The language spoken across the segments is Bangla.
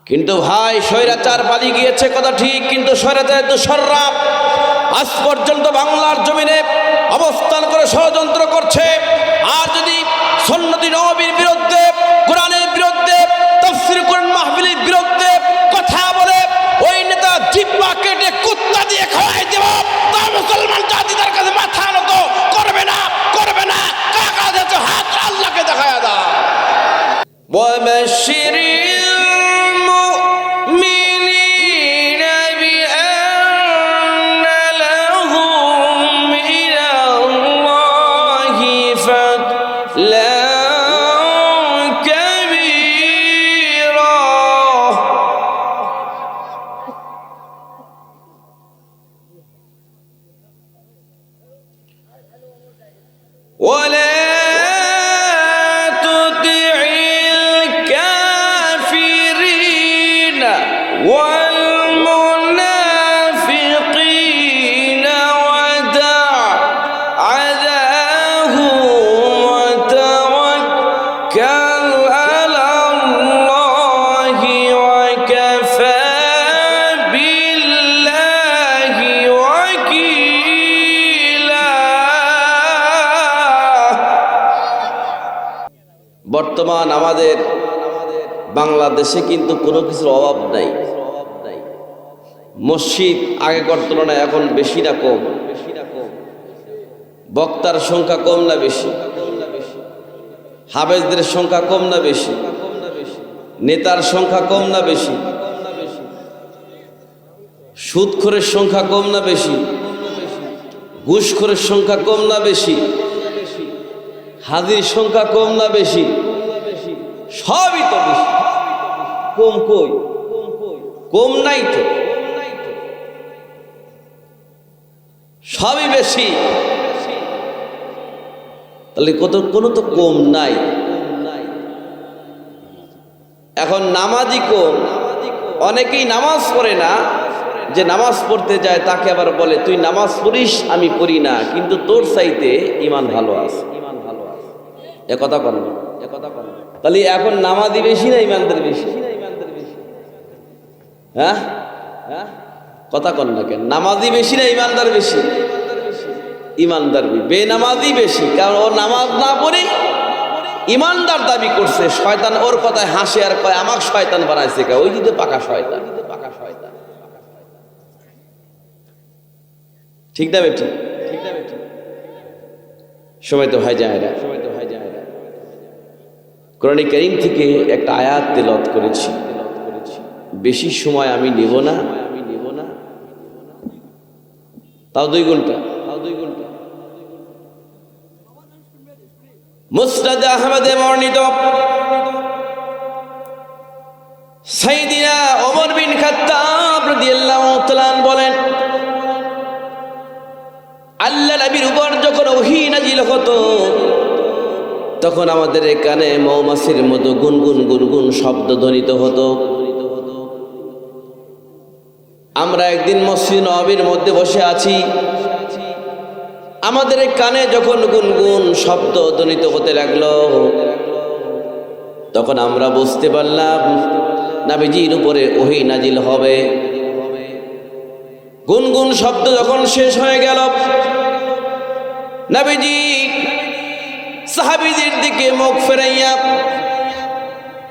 কিন্তু ভাই স্বৈরাচার পালিয়ে গিয়েছে কথা ঠিক, কিন্তু স্বৈরাচারের দোসররা আজ পর্যন্ত বাংলার জমিনে অবস্থান করে ষড়যন্ত্র করছে। আর যদি সুন্নতি নবীর বিরুদ্ধে, কোরআনের বিরুদ্ধে, তাফসীর কোরআন মাহফিলের বিরুদ্ধে কথা বলে ওই নেতা জিহ্বা কেটে কুত্তা দিয়ে খাওয়াই দেব, তা মুসলমান জাতি তার কাছে মাথা নত করবে না, করবে না। কাকা যাচ্ছে হাত আল্লাহকে দেখায়া দাও। বর্তমান আমাদের বাংলাদেশে কিন্তু কোনো কিছুর অভাব নাই। মসজিদ আগেকার তুলনায় এখন বেশি না কম? বক্তার সংখ্যা কম না বেশি? হাফেজদের সংখ্যা কম না বেশি? নেতার সংখ্যা কম না বেশি? সুদখোরের সংখ্যা কম না বেশি? ঘুষখোরের সংখ্যা কম না বেশি? হাজির সংখ্যা কম না বেশি? সবই তো বেশি। কম কই? কম নাই তো, সবই বেশি। তাহলে কোনো তো কম নাই। এখন নামাজি কম, অনেকেই নামাজ পড়ে না, যে নামাজ পড়তে যায় তাকে আবার বলে তুই নামাজ পড়িস, আমি পড়ি না, কিন্তু তোর চাইতে ঈমান ভালো আছে। এ কথা বল না, এ কথা বল। তাহলে এখন নামাজি বেশি না ঈমানদার বেশি? হ্যাঁ হ্যাঁ, কথা কন না কেন? নামাজি বেশি না ঈমানদার বেশি? ঈমানদার বেনামাজি বেশি, কারণ ও নামাজ না পড়ে ঈমানদার দাবি করছে। শয়তান ওর কথায় হাসে আর কয় আমাকে শয়তান বানাইছে কে? ওই দিতে পাকা শয়তান। ঠিক না বেঠিক? সময় তো হয় যায় না। কোরআন কারীম থেকে একটা আয়াত তেলাওয়াত করেছি। বেশি সময় আমি নেব না, তাও 2 ঘন্টা। মুসনাদ আহমদে বর্ণিত সাইয়্যিদিনা ওমর বিন খাত্তাব রাদিয়াল্লাহু তাআলা বলেন, আল্লাহ নবীর উপর যখন ওহী নাজিল হতো তখন আমাদের কানে মৌমাছির মতো গুনগুন গুনগুন শব্দ ধ্বনিত হতো। আমরা একদিন মসজিদ নববীর মধ্যে বসে আছি, আমাদের কানে যখন গুনগুন শব্দ ধ্বনিত হতে লাগলো তখন আমরা বুঝতে পারলাম নবীজির উপরে ওহী নাজিল হবে। গুনগুন শব্দ যখন শেষ হয়ে গেল, নবীজি সাহাবীদের দিকে মুখ ফেরাইয়া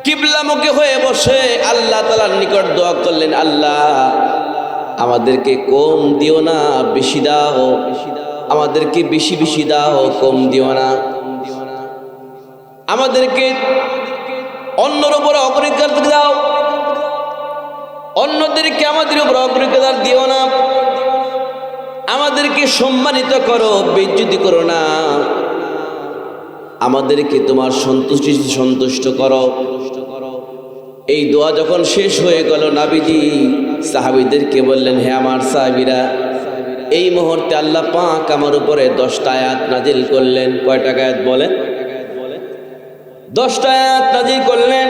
কিবলামুখী হয়ে বসে আল্লাহ তাআলার নিকট দোয়া করলেন, আল্লাহ আমাদেরকে কম দিও না, বেশি দাও। আমাদেরকে বেশি বেশি দাও, কম দিও না। আমাদেরকে অন্যর উপর অগ্রাধিকার দাও, অন্যদেরকে আমাদের উপর অগ্রাধিকার দিও না। আমাদেরকে সম্মানিত করো, বেইজ্জতি করো না। আমাদেরকে তোমার সন্তুষ্ট করো। এই দোয়া যখন শেষ হয়ে গেল, নবীজি সাহাবীদেরকে বললেন, হে আমার সাহাবীরা, এই মুহূর্তে আল্লাহ পাক আমার উপরে 10টা আয়াত নাজিল করলেন। কয়টা আয়াত বলেন? 10টা আয়াত নাজিল করলেন।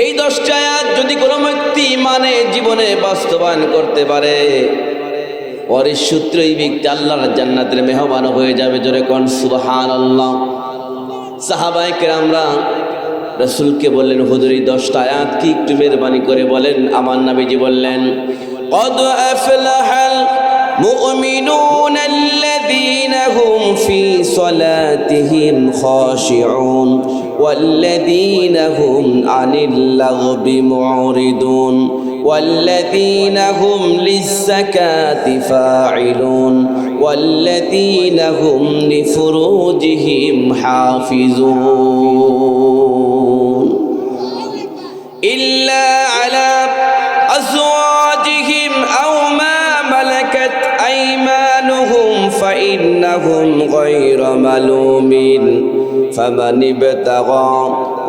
এই 10টা আয়াত যদি কোনো ব্যক্তি মানে জীবনে বাস্তবায়ন করতে পারে, পরের সূত্রই ব্যক্তি আল্লাহর জান্নাতের মেহমান হয়ে যাবে। জোরে কোন সুবহানাল্লাহ। সাহাবায়ে কেরামরা রাসূলকে বললেন, হুজুর এই 10টা আয়াত কি একটু মেহরবানি করে বলেন। আমার নবীজি বললেন, قد أفلح المؤمنون الذين هم في صلاتهم خاشعون والذين هم عن اللغو معرضون والذين هم للزكاة فاعلون والذين هم لفروجهم حافظون إلا على أزواجهم أو ما ملكت أيمانهم فإنهم غير ملومين فمن ابتغى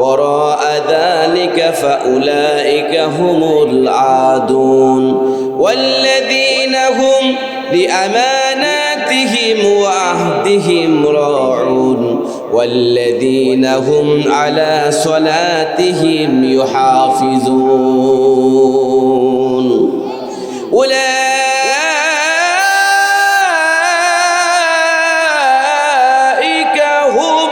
وراء ذلك فأولئك هم العادون والذين هم لأماناتهم وعهدهم راعون والذين هم على صلاتهم يحافظون أولئك هم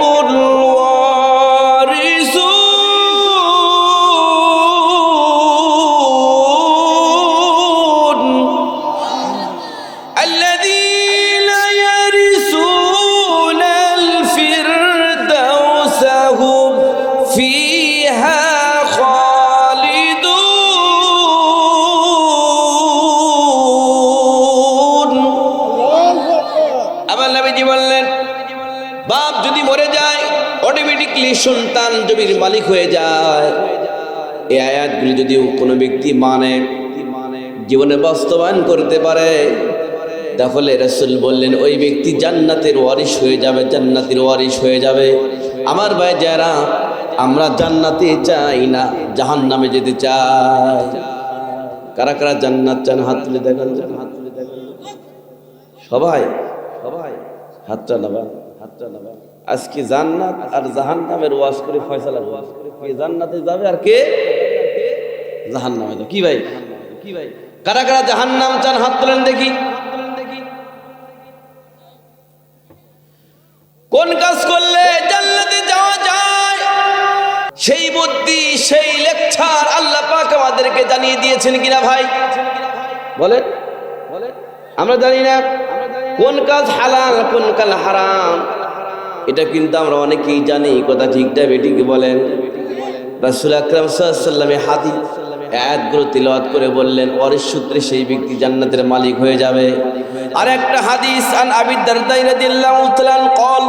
الوارثون الذين يرثون الفردوس هم فيها خالدون আমার নবীজি বললেন, বাপ যদি মরে যায় অটোমেটিকলি সন্তান জমির মালিক হয়ে যায়। এই আয়াতগুলি যদি কোনো ব্যক্তি মানে জীবনে বাস্তবায়ন করতে পারে, তাহলে রাসূল বললেন ওই ব্যক্তি জান্নাতের ওয়ারিশ হয়ে যাবে, জান্নাতের ওয়ারিশ হয়ে যাবে। আমার ভাই যারা আমরা জান্নাতে চাই না, জাহান্নামে যেতে চাই। কারা কারা জান্নাত চান হাত তুলে দেখান, হাত তুলে দেখান। সবাই সবাই হাতটা নামান, হাতটা নামান। আজকে জান্নাত আর জাহান্নামের ওয়াজ করে ফয়সালা ওয়াজ করে, কে জান্নাতে যাবে আর কে জাহান্নামে যাবে। কি ভাই, কি ভাই, কারা কারা জাহান্নাম চান হাত তোলেন দেখি। কোন কাজ করলে জান্নাতে যাওয়া যায় সেই বুদ্ধি সেই লেকচার আল্লাহ পাক আমাদেরকে জানিয়ে দিয়েছেন কিনা ভাই বলেন, বলেন। আমরা জানি না কোন কাজ হালাল কোন কাজ হারাম, এটা কিন্তু আমরা অনেকেই জানি। কথা ঠিকটা বেঠিক বলেন। রাসূল আকরাম সাল্লাল্লাহু আলাইহি ওয়াসাল্লাম হাদিস আয়াতগুলো তিলাওয়াত করে বললেন ওয়ারিশ সূত্রে সেই ব্যক্তি জান্নাতের মালিক হয়ে যাবে। আর একটা হাদিস আন আবি দারদা রাদিয়াল্লাহু তাআলা قال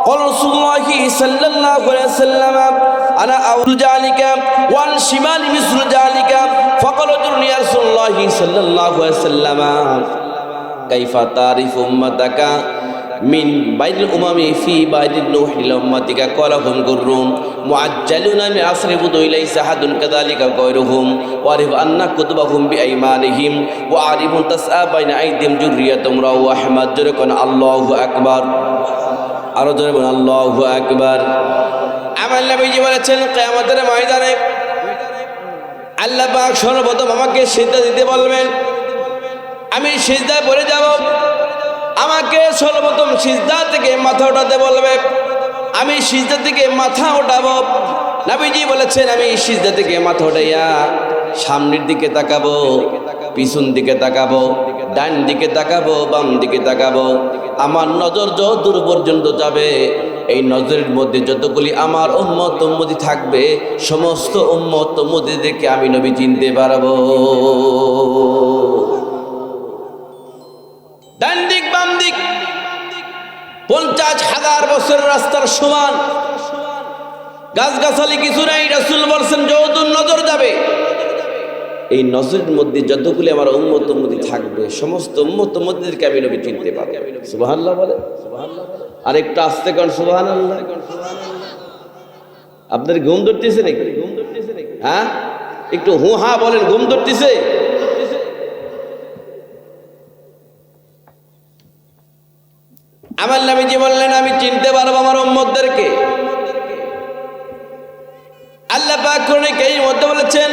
قال رسول الله صلى الله عليه وسلم انا اول ذلك وعن شمال مثل ذلك فقال يا رسول الله صلى الله عليه وسلم كيف تعرف امتك من بين الامم في بعد نوح لامتك قال هم غرهم معجلون من عصر بدو ليس احد كذلك غيرهم وعرف ان كتبهم بايمانهم وعرف تسعى بين ايديهم ذريتهم رواه احمد جركن الله اكبر আরো জোরে বলুন আল্লাহু আকবার। আমার নবীজি বলেছেন কিয়ামতের ময়দানে আল্লাহ পাক সর্বপ্রথম আমাকে সিজদা দিতে বলবেন, আমি সিজদায় পড়ে যাব। আমাকে সর্বপ্রথম সিজদা থেকে মাথা উঠাতে বলবে, আমি সিজদা থেকে মাথা উঠাবো। নবীজি বলেছেন আমি সিজদা থেকে মাথা উঠাইয়া সামনের দিকে তাকাবো, পিছন দিকে তাকাবো, ডান দিকে তাকাবো, বাম দিকে তাকাবো। আমার নজর যত দূর পর্যন্ত যাবে, এই নজরের মধ্যে যতগুলি আমার উম্মত উম্মতি থাকবে, সমস্ত উম্মত উম্মতিদেরকে আমি নবী চিনতে পারবো। ডান দিক বাম দিক 50,000 বছরের রাস্তার সমান, গাছগাছালি কিছু নাই। রাসূল বলছেন যতদূর নজর যাবে, এই নজরের মধ্যে যতগুলি আমার উম্মত উম্মতি থাকবে, সমস্ত উম্মত উম্মতিদেরকে আমি নবী চিনতে পারবো। সুবহানাল্লাহ বলে, আর একটু আস্তে কোন সুবহানাল্লাহ। আপনার ঘুম ধরতেছে নাকি? হ্যাঁ, একটু হু হা বলেন, ঘুম ধরতেছে? আমার নবীজি বললেন আমি চিনতে পারবো আমার উম্মতদেরকে। আল্লাহ পাক কোরআনে কারীমের মধ্যে বলেছেন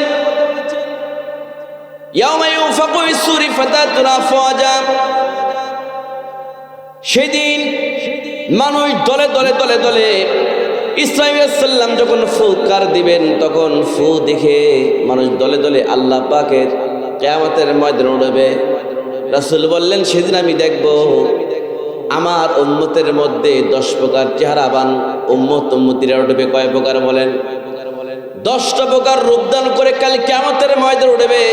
ইয়াউমা ইউনফাকু ফিস-সূরি ফাতাতুনা আফওয়াজা, সেদিন মানুষ দলে দলে দলে দলে ইসলাম যখন ফুৎকার দিবেন তখন ফু দেখে মানুষ দলে দলে আল্লাহ পাকের কিয়ামতের ময়দানে উঠবে। রাসূল বললেন, সেদিন আমি দেখব আমার উম্মতের মধ্যে 10 প্রকার চেহারাবান উম্মতিরা উঠবে। কয় প্রকার বলেন? 10টা প্রকার রূপদান করে কাল কিয়ামতের ময়দানে উঠবে।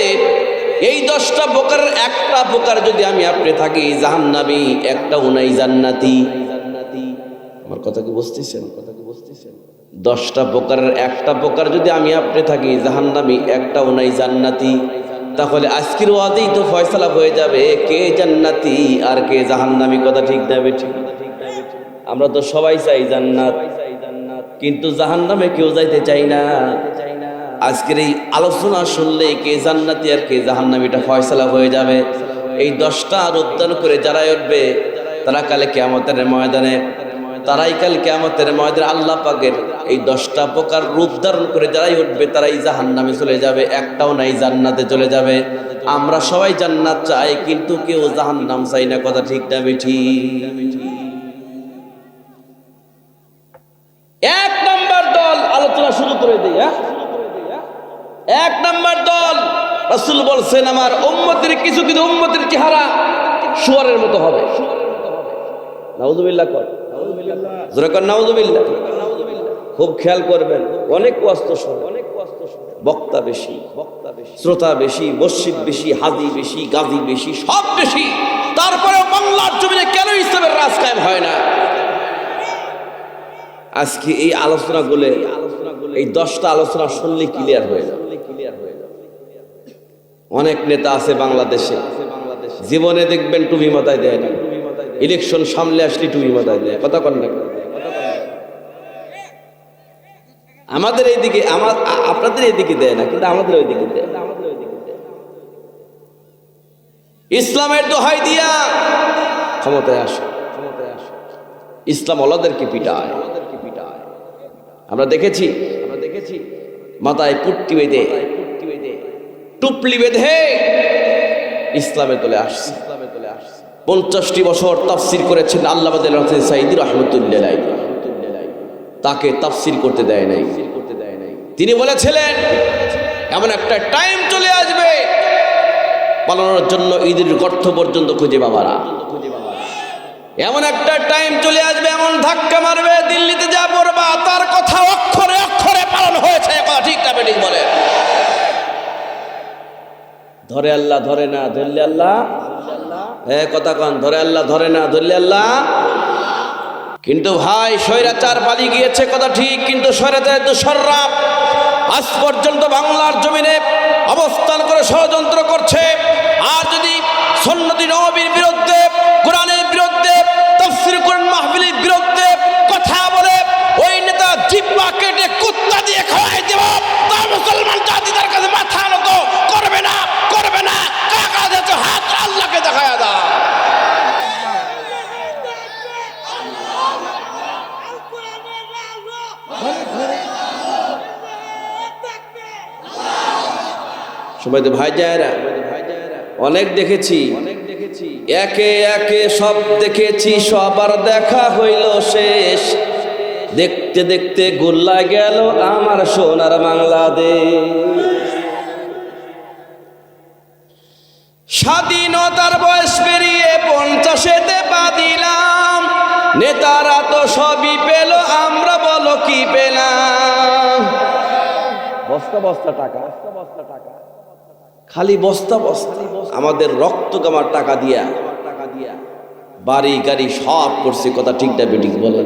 এই 10টা প্রকারের একটা প্রকার যদি আমি আপনি থাকি জাহান্নামী, একটাও নাই জান্নাতি। আমার কথা কি বুঝতেছেন? 10টা প্রকারের একটা প্রকার যদি আমি আপনি থাকি জাহান্নামী, একটাও নাই জান্নাতি। তাহলে আজকের ওয়াদেই তো ফয়সালা হয়ে যাবে কে জান্নাতি আর কে জাহান্নামী। কথা ঠিক না বেঠিক? আমরা তো সবাই চাই জান্নাত, কিন্তু জাহান্নামে কেউ যাইতে চাই না। আজকের এই আলোচনা শুনলে কে জান্নাতি আর কে জাহান্নামীটা ফয়সালা হয়ে যাবে। এই 10টা রূপদান করে যারা উঠবে তারা কালে কিয়ামতের ময়দানে, তারাই কাল কিয়ামতের ময়দানে আল্লাহ পাকের এই 10টা প্রকার রূপ ধারণ করে যারাই উঠবে তারাই জাহান্নামে চলে যাবে, একটাও নাই জান্নাতে চলে যাবে। আমরা সবাই জান্নাত চাই, কিন্তু কেউ জাহান্নাম চাই না। কথা ঠিক না বেঠিক? এক নাম্বার দল আলোচনা শুরু করে দেই। এক নাম্বার দল, রাসূল বলছেন আমার উম্মতের কিছুদিন উম্মতের চেহারা শুয়োরের মতো হবে। নাউযুবিল্লাহ কর, জোরে কর নাউযুবিল্লাহ। খুব খেয়াল করবেন, অনেক কষ্ট শোনে, বক্তা বেশি, শ্রোতা বেশি, মসজিদ বেশি, হাজি বেশি, গাজী বেশি, সব বেশি, তারপরেও বাংলার জমিনে কেন ইসলামের রাজ কায়েম হয় না? আজকে এই আলোচনাগুলো, এই 10টা আলোচনা শুনলে ক্লিয়ার হয়ে যাবে। অনেক নেতা আছে বাংলাদেশে, জীবনে দেখবেন টুপি মাথায় দেয় না, ইলেকশন সামনে আসলে টুপি মাথায় দেয়। কথা কন না? আমাদের এইদিকে, আপনাদের এইদিকে দেয় না, কিন্তু আমাদের ওইদিকে দেয়। ইসলামের দোহাই দিয়া ক্ষমতায় আসে, ইসলাম ওলাদেরকে পিটায়। আমরা দেখেছি মাথায় পুট্টি বেঁধে, টুপলি বেঁধে ইসলামে চলে আসছে। 50টি বছর তাফসীর করেছেন আল্লামা দেলোয়ার হোসেন সাঈদী রাহমাতুল্লাহ আলাইহি, তাকে তাফসীর করতে দেয় নাই। তিনি বলেছিলেন এমন একটা টাইম চলে আসবে পালানোর জন্য ঈদের গর্ত পর্যন্ত খুঁজে বাবারা। এমন একটা টাইম চলে আসবে, এমন ধাক্কা মারবে দিল্লিতে যা পড়বা তার কথা অক্ষরে অক্ষরে পালন হয়েছে। কথা ঠিক না বেঠিক বলে? ধরে আল্লাহ ধরে না, ধরলে আল্লাহ। হ্যাঁ কথা কন, ধরে আল্লাহ ধরে না, ধরলে আল্লাহ। কিন্তু ভাই স্বৈরাচার পালিয়ে গিয়েছে, কথা ঠিক, কিন্তু স্বৈরাচারের দোসররা আজ পর্যন্ত বাংলার জমিনে অবস্থান করে ষড়যন্ত্র করছে। আর যদি সুন্নতি নবীর বিরুদ্ধে, কোরআনের বিরুদ্ধে, তাফসীর কোরআন মাহফিলের বিরুদ্ধে কথা বলে ওই নেতা জিহ্বা কেটে কুত্তা দিয়ে খাওয়াই দেব, তা মুসলমান জাতি তার কাছে মাথা নত করবে না, করবে না। কাকা দিয়েছে হাত আল্লাহকে দেখায়া দাও। সবাই তো ভাই যায়রা অনেক দেখেছি, একে একে সব দেখেছি, সবার দেখা হইল শেষ। দেখতে দেখতে গোল্লা গেল আমার সোনার বাংলাদেশ। স্বাধীনতার বয়স পেরিয়ে 50-এতে পা দিলাম, নেতারা তো সবই পেল, আমরা বলো কি পেলাম? বস্তা বস্তা টাকা, খালি বস্তা বস্তা আমাদের রক্ত কামার টাকা দিয়া বাড়ি গাড়ি সব করছে। কথা ঠিক না বেঠিক বলে?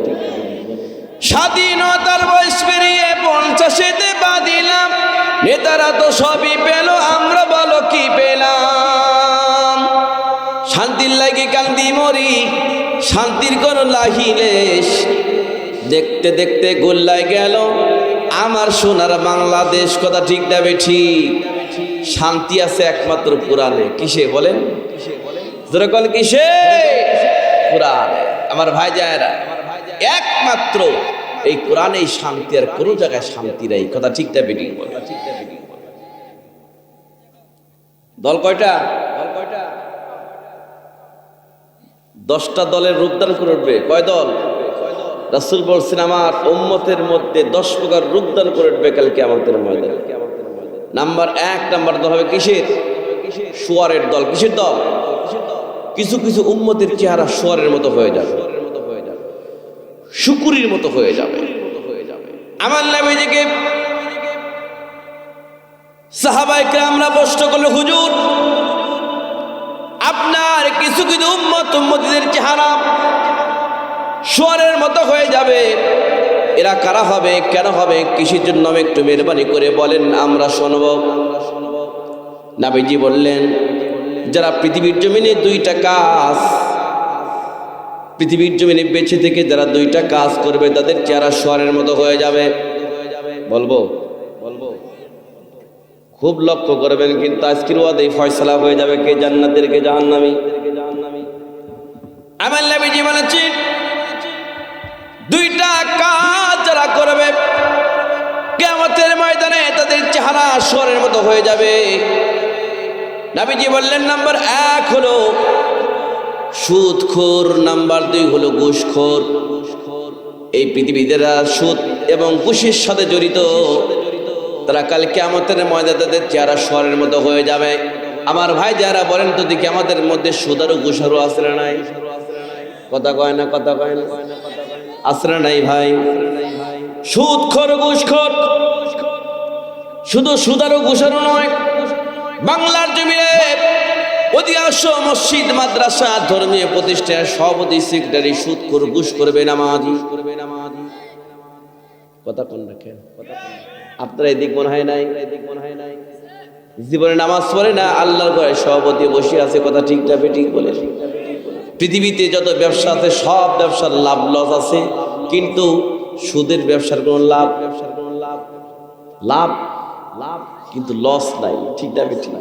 স্বাধীনতার বয়স পেরিয়ে 50-এতে পা দিলাম, নেতারা তো সবই পেল, আমরা বলো কি পেলাম? শান্তির লাগি কান্দি মরি, শান্তির কোন লাহিলেশ। দেখতে দেখতে গোল্লায় গেল আমার সোনার বাংলাদেশ। কথা ঠিক না বেঠিক? শান্তি আছে একমাত্র কোরআনে। কিসে বলেন? যেরকম কিসে? কোরআনে। আমার ভাই যায়রা, একমাত্র এই কোরআনে শান্তি, আর কোন জায়গায় শান্তি নাই। কথা ঠিক না বেঠিক বলে? দল কয়টা? 10টা দলের রূপদান করে উঠবে। কয় দল? রাসূল বলছেন আমার উম্মতের মধ্যে 10 প্রকার রূপদান করে উঠবে কাল কিয়ামতের ময়দানে। নাম্বার 1 নাম্বার দল হবে কিসের? শুয়ারের দল। কিসের দল? কিছু কিছু উম্মতের চেহারা শুয়ারের মতো হয়ে যাবে, শুকুরির মতো হয়ে যাবে। আমার নবীজিকে সাহাবায়ে কেরামরা প্রশ্ন করল, হুজুর আপনার কিছু কিছু উম্মতের চেহারা শুয়ারের মতো হয়ে যাবে, এরা কারা হবে, কেন হবে, কিসের জন্য একটু মেহরবানি করে বলেন, আমরা শুনব। নবীজি বললেন, যারা পৃথিবীর জমিনে 2টা কাজ, পৃথিবীর জমিনে বেঁচে থেকে যারা 2টা কাজ করবে তাদের চেহারা শুয়ারের মতো হয়ে যাবে। বলবো খুব লক্ষ্য করবেন, কিন্তু আজকের ওয়াদে ফয়সালা হয়ে যাবে কে জান্নাতের কে জাহান্নামী। আমার নবীজি বলেছেন 2টা কাজ যারা করবে কিয়ামতের ময়দানে তাদের চেহারা শুয়ারের মতো হয়ে যাবে। নবীজি বললেন, নাম্বার 1 হলো সুদখোর, নাম্বার 2 হলো ঘুষখোর। এই পৃথিবী যারা সুদ এবং ঘুষের সাথে জড়িত তারা কাল কিয়ামতের ময়দানে তাদের চেহারা শুয়ারের মতো হয়ে যাবে। আমার ভাই যারা বলেন তো দেখি আমাদের মধ্যে সুদ আর ঘুষারও আছে না নাই? কথা কয় না, কথা কয় না, আছে না নাই ভাই? সুদখোর ঘুষখোর, শুধু সুদ আর ঘুষারও নয়, বাংলার জমিনে অধিকাংশ মসজিদ মাদ্রাসা ধর্মীয় প্রতিষ্ঠানের সভাপতি সেক্রেটারি সুদখোর ঘুষখোর বেনামাজি। কথা কোন রাখেন? আপনারা এদিক মনে হয় নাই, জীবনে নামাজ পড়ে না, আল্লাহর ঘরে সভাপতি বসে আছে। কথা ঠিক না বেঠিক বলে? পৃথিবীতে যত ব্যবসা আছে সব ব্যবসার লাভ লস আছে, কিন্তু সুদের ব্যবসার কোনো লাভ কিন্তু লস নাই। ঠিক না বেঠিক?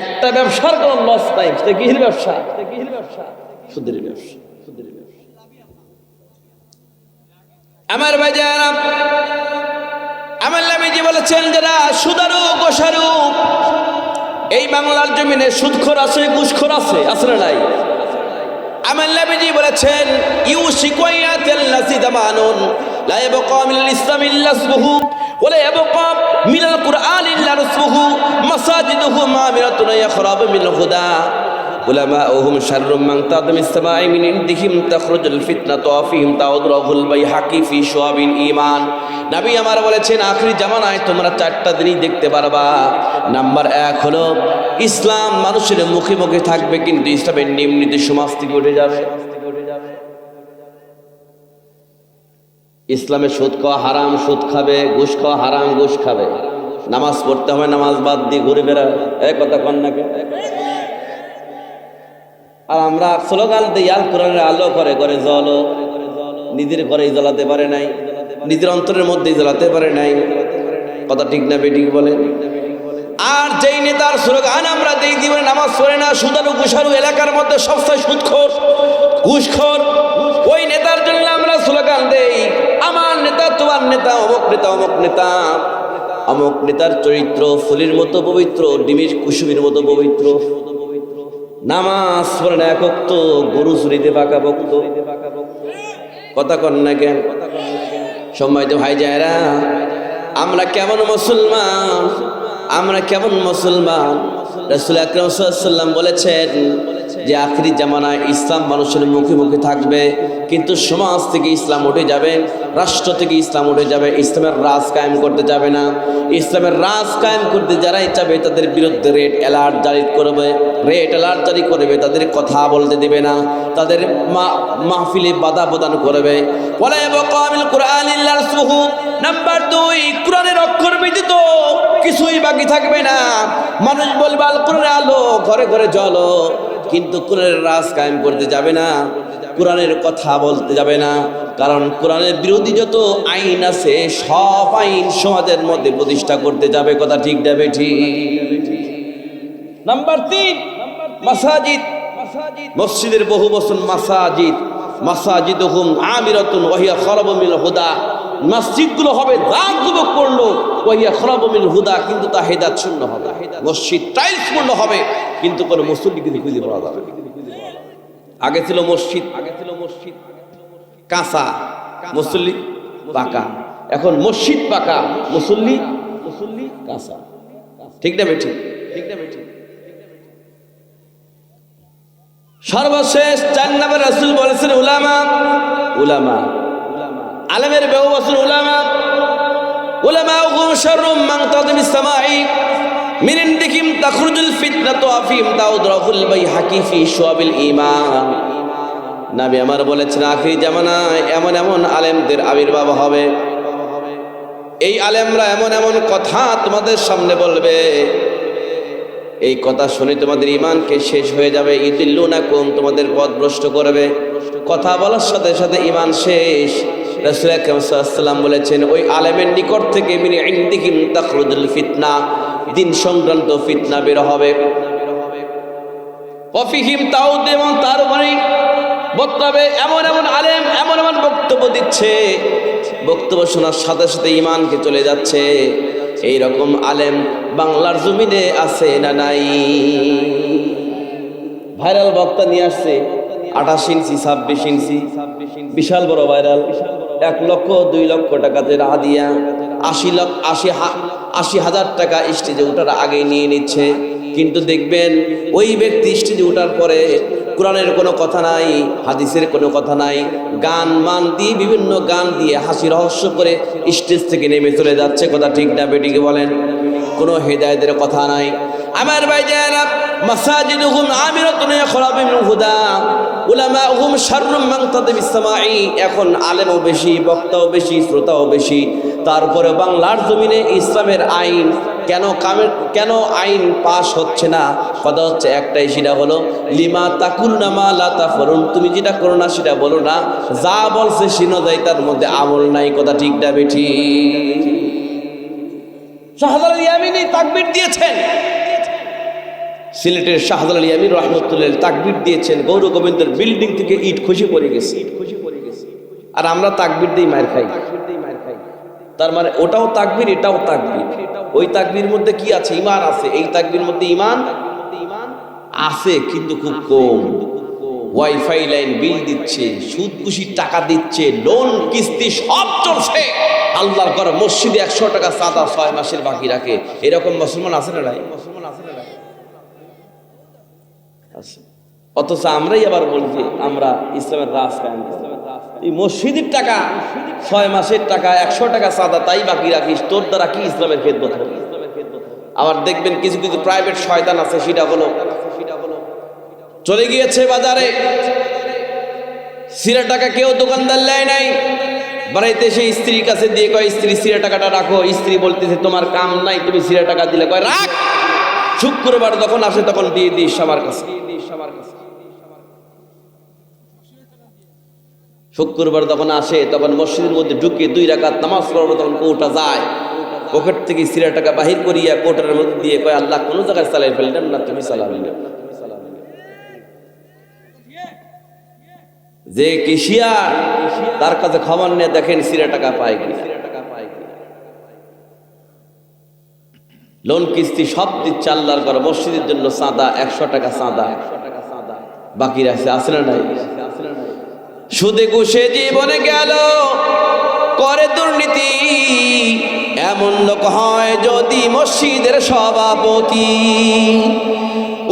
একটা ব্যবসার কোনো লস নাই, সেটা কিসের ব্যবসা? সুদের ব্যবসা। আমার ভাই যারা, আমার নবীজি বলেছেন যারা সুদারু গোসারু, এই বাংলার জমিনে সুদখোর আছে, ঘুষখোর আছে, আছে না নাই? আমার নবীজি বলেছেন ইউশিকু আয়াতাল্লাযী জামানুন লা ইয়াবকা মিনাল ইসলামি ইল্লা ইসমুহু ওয়া লা ইয়াবকা মিনাল কুরআনি ইল্লা রাসূহু মাসাজিদুহু মামিরাতুন ইয়াখরাবু মিনাল হুদা উলামাউহুম শাররুম মান তাদমিস সামাই মিন ইনদিহিম তাখরুজুল ফিতনাতু ওয়া ফীহিম তাউদরুল বাইহাকি ফি শুআবিল ঈমান। নবী আমার বলেছেন আখিরি জামানায় তোমরা 4টা জিনিস দেখতে পারবা। নাম্বার 1 হলো ইসলাম মানুষের মুখে মুখে থাকবে, কিন্তু ইসলামের নিয়ম নীতি সমাজ থেকে উঠে যাবে। ইসলামে সুদ খাওয়া হারাম, সুদ খাবে, ঘুষ খাওয়া হারাম, ঘুষ খাবে। নামাজ পড়তে হবে, নামাজ বাদ দিয়ে ঘুরে বেড়াবে। এই কথা কন না কে? আর আমরা স্লোগান দিই আল কোরআনের আলো করে করে জ্বলো, নিজের ঘরে জ্বলাতে পারে নাই, নিজের অন্তরের মধ্যে জ্বলাতে পারে নাই। কথা ঠিক না বেঠিক বলে? আর যেই নেতার স্লোগান আমরা দেই জীবনে নামাজ পড়ে না, সুদারু ঘুষারু, এলাকার মধ্যে সবচেয়ে সুদখোর ঘুষখোর, ওই নেতার জন্য আমরা স্লোগান দেই আমার নেতা, তোমার নেতা, অমুক নেতা, অমুক নেতা। অমুক নেতার চরিত্র ফুলের মতো পবিত্র, ডিমের কুসুমের মতো পবিত্র, নামাজ পড়ে না, একক তো গরু চুরিতে পাকা ভক্ত। কথা কন না কেন? সম্মানিত ভাই যারা, আমরা কেমন মুসলমান, আমরা কেমন মুসলমান? রাসূল আকরাম সাল্লাল্লাহু আলাইহি ওয়াসাল্লাম বলেছেন যে আখিরি জামানায় ইসলাম মানুষের মুখে মুখে থাকবে, কিন্তু সমাজ থেকে ইসলাম উঠে যাবে, রাষ্ট্র থেকে ইসলাম উঠে যাবে, ইসলামের রাজ কায়েম করতে যাবে না। ইসলামের রাজ কায়েম করতে যারাই চাবে তাদের বিরুদ্ধে রেড অ্যালার্ট জারি করবে, রেড অ্যালার্ট জারি করবে, তাদের কথা বলতে দেবে না, তাদের মাহফিলে বাধা প্রদান করবে। ওয়ালা ইয়াবকা মিনাল কুরআনি ইল্লা রাসূহু। নাম্বার 2, কোরআনের অক্ষর ব্যতীত কিছুই বাকি থাকবে না। মানুষ বলবে আল কোরআনের আলো, ঘরে ঘরে জ্বলো, কিন্তু কোরআনের রাজ কায়েম করতে যাবে না, কোরআনের কথা বলতে যাবে না। কারণ কোরআনের বিরোধী যত আইন আছে সব আইন সমাজের মধ্যে প্রতিষ্ঠা করতে যাবে। কথা ঠিক যাবে ঠিক? নাম্বার 3, মাসাজিদ। মসজিদের বহু বচন মাসাজিদ। মাসাজিদুহুম আমিরাতুন ওয়া হিয়া খারাবু মিনাল হুদা। মসজিদগুলো হবে দাগ যুবক করলো, ওয়া হিয়া খারাবু মিনাল হুদা, কিন্তু তা হেদায়েত শূন্য হবে। মসজিদ টাইলস পূর্ণ হবে, কিন্তু কোনো মুসল্লি কিন্তু খুঁজে পাওয়া যাবে। আগে ছিল মসজিদ কাঁচা, মুসল্লি পাকা। এখন মসজিদ পাকা, মুসল্লি কাঁচা। ঠিক না বেঠিক? সর্বশেষ 4 নম্বর রাসূল বলেছেন উলামা। আলেমের বহু বছর উলামা শাররুম মান তাদিমিস সামাই মিন ইনদিহিম তাখরুজুল ফিতনাতু আফিম তাউদরাফুল বাইহাকি ফি শুআবিল ঈমান। নবী আমার বলেছেন আখির জামানায় এমন এমন আলেমদের আবির্ভাব হবে, এই আলেমরা এমন এমন কথা তোমাদের সামনে বলবে, এই কথা শুনে তোমাদের ঈমানকে শেষ হয়ে যাবে। ইদিল্লুনাকুম, তোমাদের পথভ্রষ্ট করবে। কথা বলার সাথে সাথে ঈমান শেষ। রাসূল আকরাম সাল্লাল্লাহু আলাইহি ওয়াসাল্লাম বলেছেন ওই আলেমের নিকট থেকে মিন ইনদিহিম তাখরুজুল ফিতনা, দিন সংক্রান্ত ফিতনা বের হবে। ওয়াফিহিম তাউদ, এবং তার উপরে বক্তব্যে এমন এমন আলেম এমন এমন বক্তব্য দিচ্ছে, বক্তব্য শোনার সাথে সাথে ঈমানকে চলে যাচ্ছে। এই রকম আলেম বাংলার জমিনে আছে না নাই? ভাইরাল বক্তা নিয়ে আসছে 28 ইঞ্চি 26 ইঞ্চি, বিশাল বড় ভাইরাল। 1 লক্ষ 2 লক্ষ টাকাতে হাদিয়া, 80,000 টাকা স্টেজে ওঠার আগে নিয়ে নিচ্ছে। কিন্তু দেখবেন ওই ব্যক্তি স্টেজে ওঠার পরে কোরআনের কোনো কথা নাই, হাদিসের কোনো কথা নাই, গান মান দিয়ে বিভিন্ন গান দিয়ে হাসি রহস্য করে স্টেজ থেকে নেমে চলে যাচ্ছে। কথা ঠিক না বেটিকে বলেন? কোনো হেদায়েতের কথা নাই। আমার ভাইজানেরা, মাসাজিদুহুম আমিরাতুন ইয়াখরাবু মিন হুদা উলামাউহুম শাররুম মান তাদিমিস সামাই। এখন আলেমও বেশি, বক্তাও বেশি, শ্রোতাও বেশি, তারপরে বাংলার জমিনে ইসলামের আইন কেন আইন পাশ হচ্ছে না? কথা হচ্ছে একটাই, সেটা হলো লিমা তাকুলনা মা লা তাফরুন, তুমি যেটা করো না সেটা বলো না, যা বলছে শিনো যায়, তার মধ্যে আমল নাই। কথা ঠিক না বেঠি? শাহজালাল ইয়ামিনী তাকবীর দিয়েছেন, সিলেটের শাহজালাল ইয়ামিনী রাহমাতুল্লাহ তাকবীর দিয়েছেন, গৌর গোবিন্দের বিল্ডিং থেকে ইট খসে পড়ে গেছে। আর আমরা তাকবীর দিয়ে মার খাই। তার মানে ওটাও তাকবীর, এটাও তাকবীর। ওই তাকবীর মধ্যে কি আছে? ঈমান আছে। এই তাকবীর মধ্যে ঈমান আছে কিন্তু খুব কম। ওয়াইফাই লাইন বিল দিচ্ছে, সুদ ঘুষির টাকা দিচ্ছে, লোন কিস্তি সব চলছে। আল্লাহর ঘর মসজিদে 100 টাকা চাঁদা 6 মাসের বাকি রাখে। এরকম মুসলমান আছে না নাই? অথচ আমরাই আবার বলছি আমরা ইসলামের রাজ কায়েম করব। এই মসজিদের টাকা 6 মাসের টাকা 100 টাকা চাঁদা তাই বাকি রাখিস, তোর দ্বারা কি ইসলামের খেদমত হবে? আবার দেখবেন কিছু কিছু প্রাইভেট শয়তান আছে, সেটা হলো চলে গিয়েছে বাজারে, সিরা টাকা কেউ দোকানদার লেয় নাই, বাড়িতে এসে স্ত্রীর কাছে দিয়ে কয় স্ত্রী সিরা টাকাটা রাখো। স্ত্রী বলতেছে তোমার কাম নাই, তুমি সিরা টাকা দিলে, কয় রাখ, শুক্রবার যখন আসে তখন দিয়ে দিস আমার কাছে। শুক্রবার যখন আসে তখন মসজিদের মধ্যে ঢুকে 2 রাকাত নামাজ পড়ানো, তখন কোটা যায়, পকেট থেকে সিরা টাকা বাহির করিয়া কোটার মধ্যে দিয়ে কয় আল্লাহ কোন জায়গায় চালাই ফেললেন না, তুমি চালাবে না। যে কেশিয়ার তার কাছে খবর নিয়ে দেখেন সিরা টাকা পায় কি। লোন কিস্তি সব দিচ্ছে আল্লাহর ঘর, মসজিদের জন্য চাঁদা 100 টাকা চাঁদা বাকি আছে না নাই? সুদে ঘুষে জীবনে গেল করে দুর্নীতি, এমন লোক হয় যদি মসজিদের সভাপতি।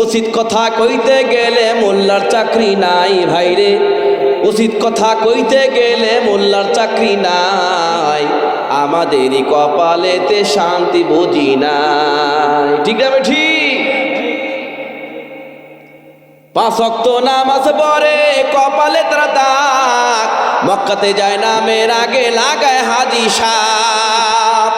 উচিত কথা কইতে গেলে মোল্লার চাকরি নাই ভাইরে, উচিত কথা কইতে গেলে মোল্লার চাকরি নাই, আমাদেরই কপালেতে শান্তি বুঝি নাই। ঠিক না ঠিক? 5 ওয়াক্ত নামাজ পড়ে কপালে তারা দাগ, মক্কাতে যায় নামের আগে লাগায় হাজি সাপ।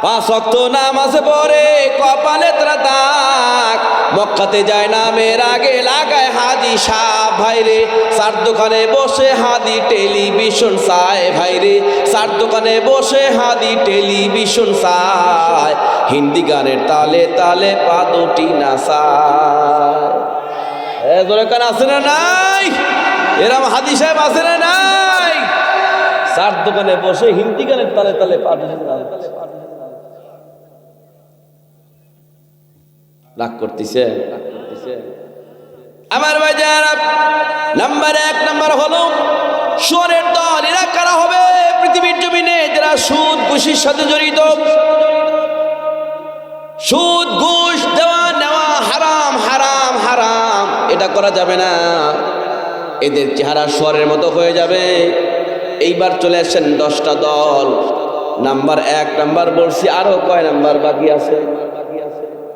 5 ওয়াক্ত নামাজ পড়ে কপালে তারা দাগ, মক্কাতে যায় নামের আগে লাগায় হাজি সাপ। ভাইরে 4 দোকানে বসে হাদি টেলিভিশন চায়, ভাইরে 4 দোকানে বসে হাদি টেলিভিশন চায়, হিন্দি গানের তালে তালে পা দুটি নাচায়। কান আছে না নাই? এরম হাদি সাহেব আছে না নাই? 4 দোকানে বসে হিন্দি গানের তালে তালে পা দুটি নাচায়। রাগ করতেছে আমার ভাইজান। নাম্বার 1 হলো শুয়োরের দল এরা কারা হবে পৃথিবীর জমিনে যারা সুদ ঘুষের সাথে জড়িত। সুদ ঘুষ দেওয়া নেওয়া হারাম হারাম হারাম, এটা করা যাবে না। এদের চেহারা শুয়োরের মতো হয়ে যাবে। এইবার চলে আসেন 10টা দল। নাম্বার 1 নাম্বার বলছি, আরো কয় নাম্বার বাকি আছে?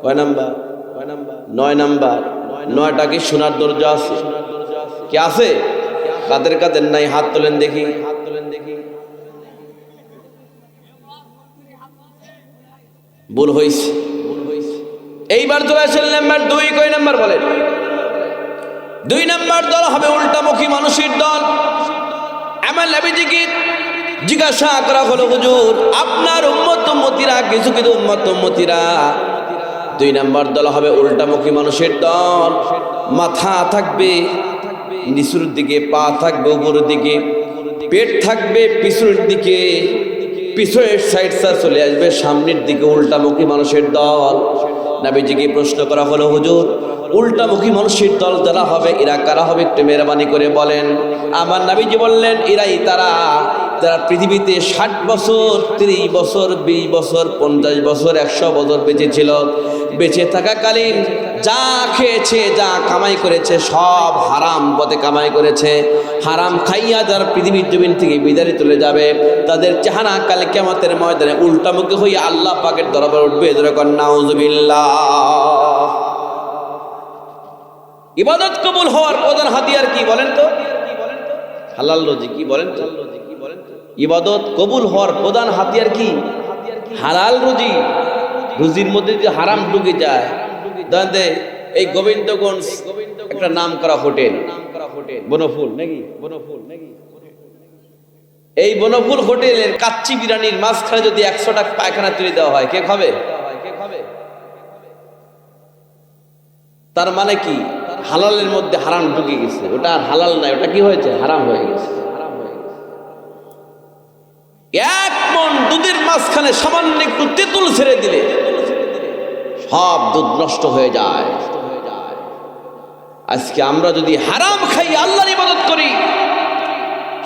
কয় নাম্বার? 9 নাম্বার। 9টা কি সোনার দরজা আছে? কি আছে? কাদের কাদের নাই হাত তোলেন দেখি। ভুল হয়েছে। এইবার চলে আসেন নাম্বার 2। কয় নাম্বার বলেন? 2 নাম্বার দল হবে উল্টামুখী মানুষের দল। আমার নবীজিকে জিজ্ঞাসা করা হলো, হুজুর আপনার উম্মত উম্মতিরা, কিছু কিছু উম্মত উম্মতিরা 2 নাম্বার দল হবে উল্টামুখী মানুষের দল। মাথা থাকবে নিচুর দিকে, পা থাকবে উপরের দিকে, পেট থাকবে পিছনের দিকে, পিছনের সাইডটা চলে আসবে সামনের দিকে। উল্টামুখী মানুষের দল। নবীজিকে প্রশ্ন করা হলো, হুজুর উল্টামুখী মানুষের দল যারা হবে এরা কারা হবে, একটু মেহরবানি করে বলেন। আমার নবীজি বললেন, এরাই তারা যারা পৃথিবীতে 60 বছর, 30 বছর, 20 বছর, 50 বছর, 100 বছর বেঁচে ছিল। বেঁচে থাকাকালীন যা খেয়েছে, যা কামাই করেছে সব হারাম পথে কামাই করেছে। হারাম খাইয়া যারা পৃথিবীর জমিন থেকে বিদায় চলে যাবে, তাদের চেহারা কালে কিয়ামতের ময়দানে উল্টামুখী হয়ে আল্লাহ পাকের দরবারে উঠবে। এরকম নাউজুবিল্লাহ। ইবাদত কবুল হওয়ার প্রধান হাতিয়ার কি বলেন তো? হালাল রুজি। কি বলেন তো? ইবাদত কবুল হওয়ার প্রধান হাতিয়ার কি? হালাল রুজি। রুজির মধ্যে যদি হারাম ঢুকে যায়, দেখেন এই গোবিন্দগঞ্জ একটা নাম করা হোটেল, বনফুল নাকি, এই বনফুল হোটেলের কাচ্চি বিরিয়ানির মাঝখানে যদি 100 টাকা পায়খানা তুলে দেওয়া হয়, কে খাবে? তার মানে কি? হালালের মধ্যে হারাম ঢুকে গেছে। ওটা আর হালাল নাই, ওটা কি হয়েছে? হারাম হয়ে গেছে। 1 মণ দুধের মাঝখানে সামান্য একটু তেঁতুল ছেড়ে দিলে সব দুধ নষ্ট হয়ে যায়। আজকে আমরা যদি হারাম খাই, আল্লাহর ইবাদত করি,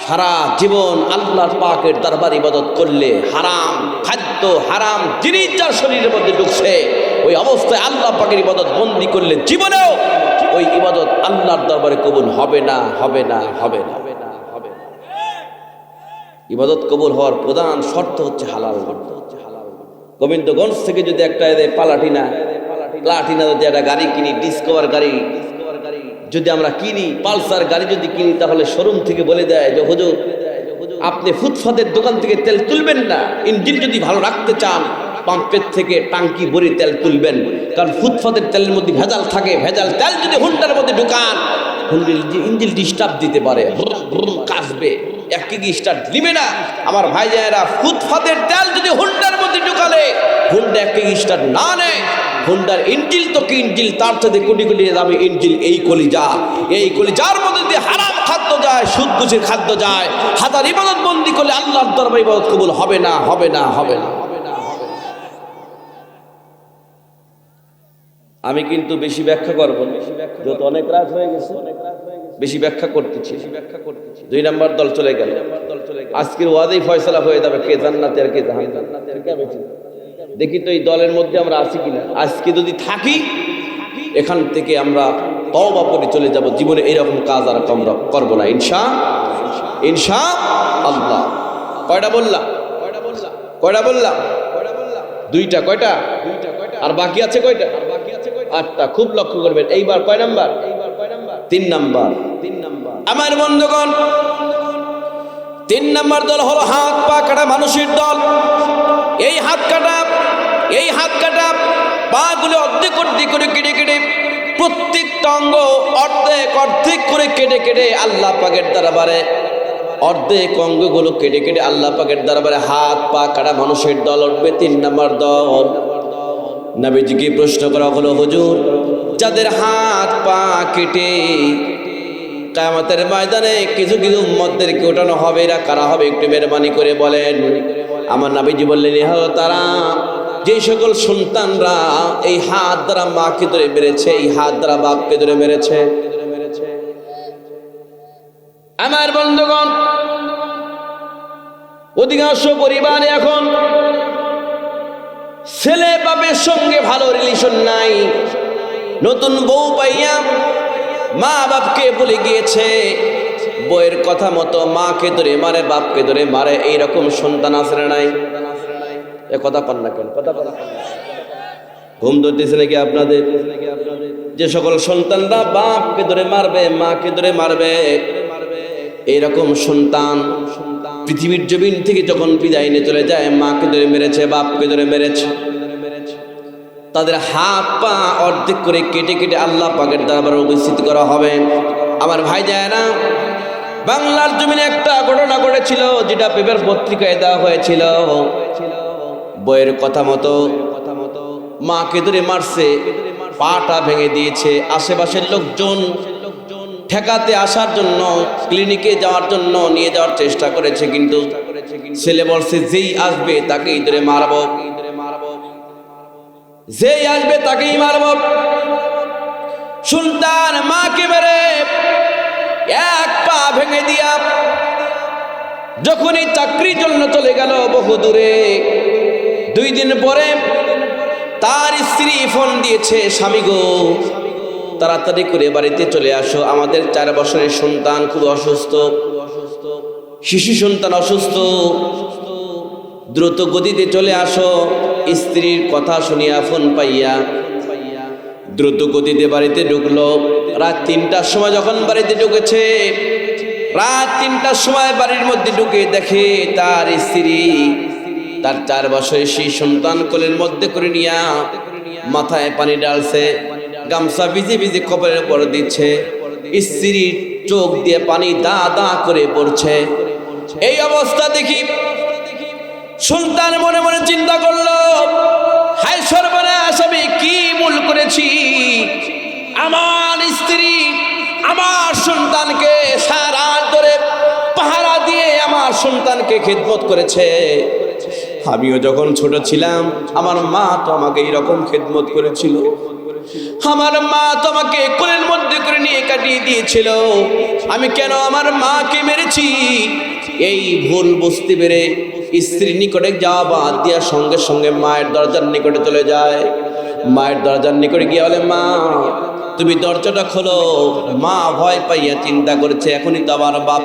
সারা জীবন আল্লাহর পাকের দরবার ইবাদত করলে হারাম খাদ্য, হারাম জিনিস যার শরীরের মধ্যে ঢুকছে, ওই অবস্থায় আল্লাহ পাকের ইবাদত বন্দী করলে জীবনেও ওই ইবাদত আল্লাহর দরবারে কবুল হবে না, হবে না, হবে না। ইবাদত কবুল হওয়ার প্রধান শর্ত হচ্ছে হালাল। গোবিন্দগঞ্জ থেকে যদি একটা প্লাটিনা যদি একটা গাড়ি কিনি, ডিসকভার গাড়ি যদি আমরা কিনি, পালসার গাড়ি যদি কিনি, তাহলে শোরুম থেকে বলে দেয় যে হুজুর আপনি ফুটপাতের দোকান থেকে তেল তুলবেন না। ইঞ্জিন যদি ভালো রাখতে চান, পাম্পের থেকে টাঙ্কি ভরে তেল তুলবেন, কারণ ফুটপাতের তেলের মধ্যে ভেজাল থাকে। ভেজাল তেল যদি হুন্ডার মধ্যে ঢুকান, ইঞ্জিন ডিস্টার্ব দিতে পারে, কাশবে, এক কি স্টার্ট নিবে না। আমার ভাই জানেরা, ফুটপাতের তেল যদি হুন্ডার মধ্যে ঢুকালে হুন্ডা এক স্টার্ট না নেয়। হুন্ডার ইঞ্জিল তো কি ইঞ্জিল, তার সাথে কোটি কোটি দামি ইঞ্জিল। এই কলিজার মধ্যে দিয়ে হারাম খাদ্য যায়, সুদ ঘুষের খাদ্য যায়। হাজার ইবাদত বন্দি করলে আল্লাহর দরবারে ইবাদত কবুল হবে না, হবে না, হবে না। আমি কিন্তু বেশি ব্যাখ্যা করবো না, যত অনেক রাত হয়ে গেছে, বেশি ব্যাখ্যা করতেছি। 2 নাম্বার দল চলে গেল। আজকের ওয়াদেই ফয়সালা হয়ে যাবে কে জান্নাতে আর কে জাহান্নামে। দেখি তো এই দলের মধ্যে আমরা আছি কিনা। আজকে যদি থাকি, এখান থেকে আমরা তওবা করে চলে যাব। জীবনে এইরকম কাজ আর আমরা করবো না, ইনশাআল্লাহ। কয়টা বললাম? 2টা। কয়টা? আর বাকি আছে কয়টা? 8টা। খুব লক্ষ্য করবেন। এইবার কয় নাম্বার? 3 নাম্বার। আমার বন্ধুগণ, 3 নাম্বার দল হলো হাত পা কাটা মানুষের দল। এই হাত কাটা পা গুলো অর্ধেক করে কেটে প্রত্যেকটা অঙ্গ অর্ধেক করে কেটে আল্লাহ পাকের দরবারে অর্ধেক অঙ্গগুলো কেটে আল্লাহ পাকের দরবারে হাত পা কাটা মানুষের দল উঠবে। 3 নাম্বার দল। নবীজিকে প্রশ্ন করা হলো, হুজুর যাদের হাত পা কেটে কিয়ামতের ময়দানে কিছু কিছু উম্মতদেরকে ওঠানো হবে, এরা কারা হবে, একটু মেহরবানি করে বলেন। আমার নবীজি বললেন, হলো তারা যে সকল সন্তানরা এই হাত দ্বারা মাকে ধরে মেরেছে, এই হাত দ্বারা বাপকে ধরে মেরেছে। আমার বন্ধুগণ, অধিকাংশ পরিবারে এখন ছেলে বাপের সঙ্গে ভালো রিলেশন নাই। নতুন বউ পাইয়া মা বাপকে বলে গিয়েছে, বউয়ের কথা মতো মাকে ধরে মারে, বাপকে ধরে মারে, এইরকম সন্তান আছে না নাই? এ কথা পান না কেন? কথা পান? ঘুম ধরতেছে নাকি আপনাদের? যে সকল সন্তানরা বাপকে ধরে মারবে, মাকে ধরে মারবে, এইরকম সন্তান পৃথিবীর জমিন থেকে যখন বিদায় নিয়ে চলে যায়, মাকে ধরে মেরেছে, বাপকে ধরে মেরেছে, তাদের হাত পা অর্ধেক করে কেটে কেটে আল্লাহ পাকের দরবারে উপস্থিত করা হবে। আমার ভাই যায় না, বাংলার জমিনে একটা ঘটনা ঘটেছিল, যেটা পেপার পত্রিকায় দেওয়া হয়েছিল। বইয়ের কথা মতো মাকে ধরে মারছে, পাটা ভেঙে দিয়েছে। আশেপাশের লোকজন ঠেকাতে আসার জন্য, ক্লিনিকে যাওয়ার জন্য নিয়ে যাওয়ার চেষ্টা করেছে, কিন্তু ছেলে বলছে যেই আসবে তাকেই ধরে মারবো, যেই আসবে তাকেই মারবো। সুলতান মাকে মেরে এক পা ভেঙে দিয়া যখনই চাকরির জন্য চলে গেল বহু দূরে, 2 দিন পরে তার স্ত্রী ফোন দিয়েছে, স্বামী গো তাড়াতাড়ি করে বাড়িতে চলে আসো, আমাদের 4 বছরের সন্তান খুব অসুস্থ, শিশু সন্তান অসুস্থ, দ্রুত গতিতে চলে আসো। স্ত্রীর কথা শুনিয়া ফোন পাইয়া দ্রুত গতিতে বাড়িতে ঢুকলো। রাত 3টার সময় যখন বাড়িতে ঢুকেছে, রাত 3টার সময় বাড়ির মধ্যে ঢুকে দেখে তার স্ত্রী তার 4 বছরের সেই সন্তান কোলের মধ্যে করে নিয়া মাথায় পানি ঢালছে, গামছা ভিজে ভিজে কপালের উপর দিচ্ছে, স্ত্রীর চোখ দিয়ে পানি দা দা করে পড়ছে। এই অবস্থা দেখি সুলতান মনে মনে চিন্তা করলো, হায় সর্বনাশ, আমি কি ভুল করেছি? আমার স্ত্রী আমার সন্তানকে সারা ধরে পাহারা দিয়ে আমার সন্তানকে খেদমত করেছে। আমিও যখন ছোট ছিলাম আমার মা তো আমাকে এইরকম খেদমত করেছিল, আমার মা তো আমাকে কোলের মধ্যে করে নিয়ে কাটিয়ে দিয়েছিল। আমি কেন আমার মাকে মেরেছি? এই ভুল বুঝতে পেরে স্ত্রীর নিকটে যাওয়া বাদ দিয়া সঙ্গে সঙ্গে মায়ের দরজার নিকটে চলে যায়। মায়ের দরজার নিকটে গিয়ে বলে, মা তুমি দরজাটা খোলো। মা ভয় পাইয়া চিন্তা করছে, এখনই তো আমার বাপ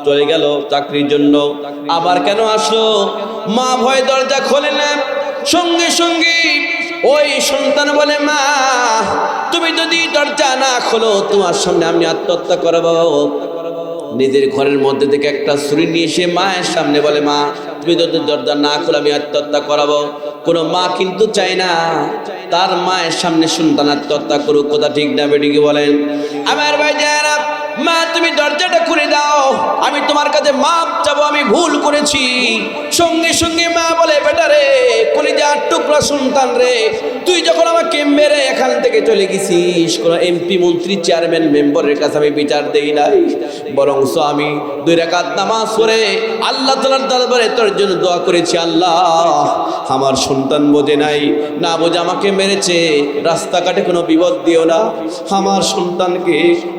চলে গেল চাকরির জন্য, আবার কেন আসলো? মা ভয় দরজা খোলে না। সঙ্গে সঙ্গে ওই সন্তান বলে, মা তুমি যদি দরজা না খোলো তোমার সামনে আমি আত্মহত্যা করবো। নিজের ঘরের মধ্যে থেকে একটা ছুরি নিয়ে এসে মায়ের সামনে বলে, মা তুমি যদি দরজা না খোলো আমি আত্মহত্যা করাবো। কোনো মা কিন্তু চায় না তার মায়ের সামনে সন্তান আত্মহত্যা করুক, কথা ঠিক না বেটিকে বলেন? আমার ভাই যারা, মা তুমি দরজাটা খুলে দাও, আমি তোমার কাছে মাপ চাবো, আমি ভুল করেছি। সঙ্গে সঙ্গে মা বলে, বেটা রে, কলিজার টুকরা সন্তান রে, তুই যখন আমাকে মেরে এখান থেকে চলে গেছিস, কোনো এমপি মন্ত্রী চেয়ারম্যান মেম্বারের কাছে আমি বিচার দেই নাই, বরংস আমি 2 রাকাত নামাজ পড়ে আল্লাহ তাআলার দরবারে তোর জন্য দোয়া করেছি, আল্লাহ আমার সন্তান বোঝে নাই, না বোঝে আমাকে মেরেছে, রাস্তাঘাটে কোনো বিপদ দিও না, আমার সন্তানকে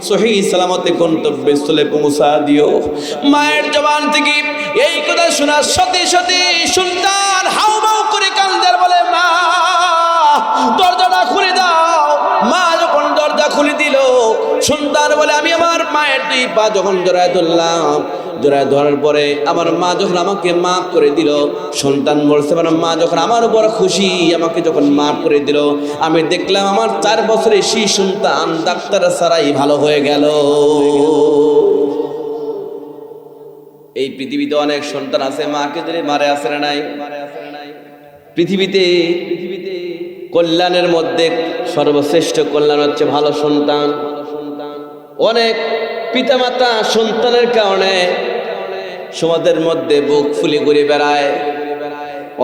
সহি সালামতে গন্তব্যস্থলে পৌঁছা দিও। মায়ের জবান থেকে এই কথা শোনার সাথে সাথে সুলতান হাউমাউ করে কান্দার বলে, মা দরজাটা খুলে দাও। মা যখন দরজা খুলে দিল, সন্তান বলে, আমি আমার মায়ের 2 পা যখন জড়ায় ধরলাম, জড়ায় ধরার পরে আমার মা যখন আমাকে মাফ করে দিল, সন্তান বলছে, আমার মা যখন আমার উপর খুশি, আমাকে যখন মাফ করে দিল, আমি দেখলাম আমার 4 বছরের সেই সন্তান ডাক্তার ছাড়াই ভালো হয়ে গেল। এই পৃথিবীতে অনেক সন্তান আছে মাকে ধরে মারে, আছে না নাই? পৃথিবীতে কল্যাণের মধ্যে সর্বশ্রেষ্ঠ কল্যাণ হচ্ছে ভালো সন্তান। অনেক পিতামাতা সন্তানের কারণে সমাজের মধ্যে বুক ফুলে ঘুরে বেড়ায়।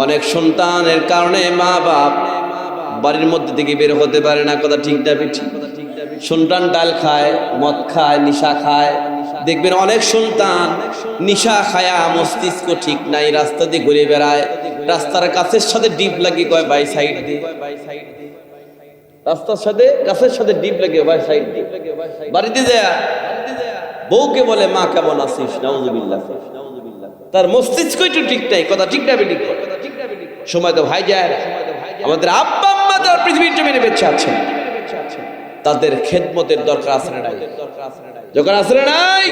অনেক সন্তানের কারণে মা বাপ বাড়ির মধ্যে থেকে বের হতে পারে না, কথা ঠিক না বেঠিক? সন্তান ডাল খায়, মদ খায়, নিশা খায়। দেখবেন অনেক সন্তান নিশা খায়া মস্তিষ্ক ঠিক নাই, রাস্তা দিয়ে ঘুরে বেড়ায়, রাস্তার গাছের সাথে ডিপ লাগিয়ে কয় বাই সাইড দিয়ে, রাস্তার সাথে গাছের সাথে ডিপ লাগিয়ে বাই সাইড দিয়ে, বাড়িতে যায় বউকে বলে মা কেমন আছিস, নাউজুবিল্লাহ। তার মস্তিষ্ক একটু ঠিক নাই, কথা ঠিক না বেঠিক? সময় তো ভাই যায় না। আমাদের আব্বা আম্মা তার পৃথিবীর জমিনে বেঁচে আছেন, তাদের খেদমতের দরকার আছে না নাই? যখন আছে না নাই?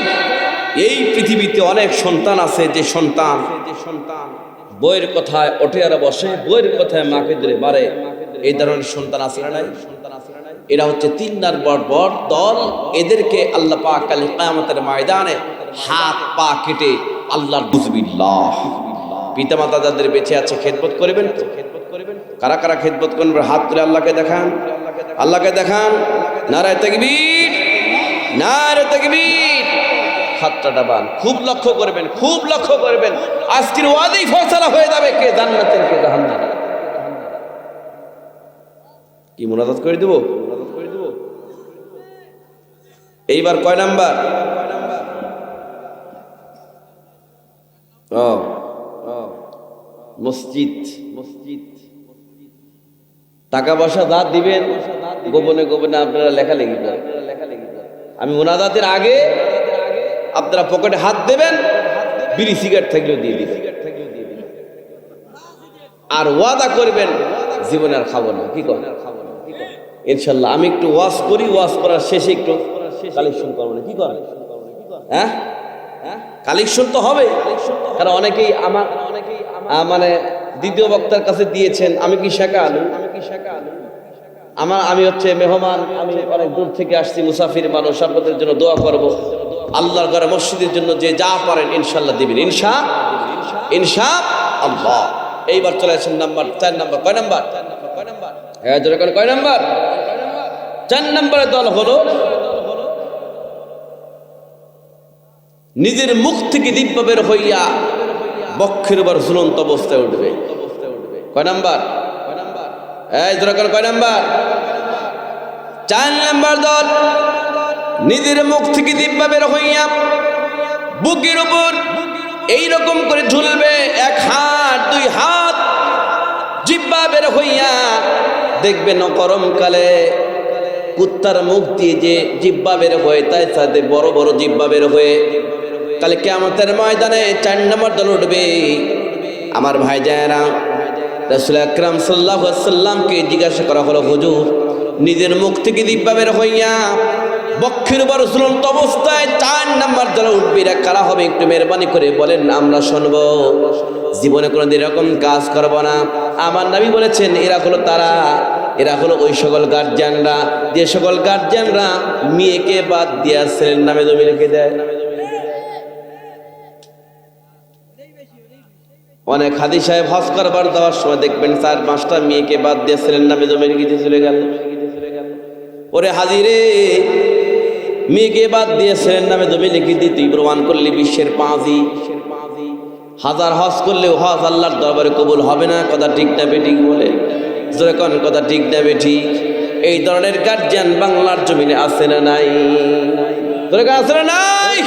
এই পৃথিবীতে অনেক সন্তান আছে যে সন্তান বইয়ের কথায় ওঠে আর বসে, বইয়ের কথায় মাকে ধরে মারে। এই ধরনের সন্তান আছে না নাই? এরা হচ্ছে 3 নম্বর দল। এদেরকে আল্লাহ পাক কাল কিয়ামতের ময়দানে হাত পা কেটে আল্লাহর বুজবিল্লাহ। পিতামাতা যাদের বেঁচে আছে খেদমত করবেন তো? কারা কারা খেদমত করবেন? হাত তুলে আল্লাহকে দেখান, আল্লাহকে দেখান। নারায়ে তাকবীর, নারায়ে তাকবীর। হাতটা ডাবান, খুব লক্ষ্য করবেন, খুব লক্ষ্য করবেন। আজকের ওয়াদেই ফয়সালা হয়ে যাবে কে জান্নাতের কে জাহান্নামের। কি মুনাজাত করে দেব? এইবার কয় নাম্বার? মসজিদ। টাকা পয়সা যা দিবেন গোপনে গোপনে আপনারা লেখালেখি করেন। আমি মুনাজাতের আগে আপনারা পকেটে হাত দেবেন, বিড়ি সিগারেট থাকলেও দিয়ে দিবেন, আর ওয়াদা করবেন জীবনে আর খাবো না। কি করেন? ইনশাল্লাহ আমি একটু ওয়াজ করি, ওয়াজ করার শেষে একটু কালেকশন করবো না? কি করেন? হ্যাঁ, কালেকশন তো হবে, কারণ অনেকেই আমার মানে দ্বিতীয় বক্তার কাছে দিয়েছেন। আমি কি শেখা আলু? আমি হচ্ছে মেহমান, আমি অনেক দূর থেকে আসছি, মুসাফির মানুষ, আপনাদের জন্য দোয়া করব। আল্লাহর ঘরে মসজিদের জন্য যে যা পারেন ইনশাল্লাহ দিবেন, ইনশাআল্লাহ। এইবার চলে আসেন নাম্বার 4 নাম্বার। কয় নাম্বার? হ্যাঁ জোরে করে কয় নাম্বার? 4 নম্বরের দল হলো নিজের মুখ থেকে দিব্য বের হইয়া বক্ষের উপর ঝুলন্ত অবস্থায় উঠবে। কয় নাম্বার? এই জোরে করে কয় নাম্বার? 4 নম্বর দল নিজের মুখ থেকে দিব্য বের হইয়া বুকের উপর এইরকম করে ঝুলবে, 1 হাত 2 হাত জিহ্বা বের হইয়া। দেখবেন গরমকালে কুত্তার মুখ দিয়ে যে জিহ্বা বের হয়ে, তাই সাথে বড় বড় জিহ্বা বের হয়ে কালে কিয়ামতের ময়দানে 4 নম্বর দল উঠবে। আমার ভাই জানেরা, রাসূল আকরাম সাল্লাল্লাহু আলাইহি সাল্লামকে জিজ্ঞাসা করা হলো, হুজুর নিজের মুখ থেকে জিহ্বা বের হইয়া বক্ষের উপর ঝুলন্ত অবস্থায় 4 নম্বর দল উঠবে, এরা কারা হবে? একটু মেহরবানি করে বলেন, আমরা শুনবো। জীবনে কোনোদিন এরকম কাজ করব না। আমার নবী বলেছেন এরা হলো তারা, এরা হলো ওই সকল গার্জিয়ানরা যে সকল গার্জিয়ানরা মেয়েকে বাদ দিয়া ছেলের নামে জমি রেখে দেয়। অনেক হাদি সাহেব হজ করবার যাওয়ার সময় দেখবেন 4-5টা মেয়েকে বাদ দিয়ে ছেলের নামে জমি রেখে চলে গেল। ওরে হাজি রে, মেয়েকে বাদ দিয়ে ছেলের নামে জমি লিখে দিয়ে তুই প্রমাণ করলি বিশ্বের পাঁজি। 1000 হজ করলেও হজ আল্লাহর দরবারে কবুল হবে না। কথা ঠিক না বেঠিক? বলে জোরে কোন কথা ঠিক না বেঠিক? এই ধরনের গার্জিয়ান বাংলার জমিনে আছে না নাই? জোরে কোন আছে না নাই?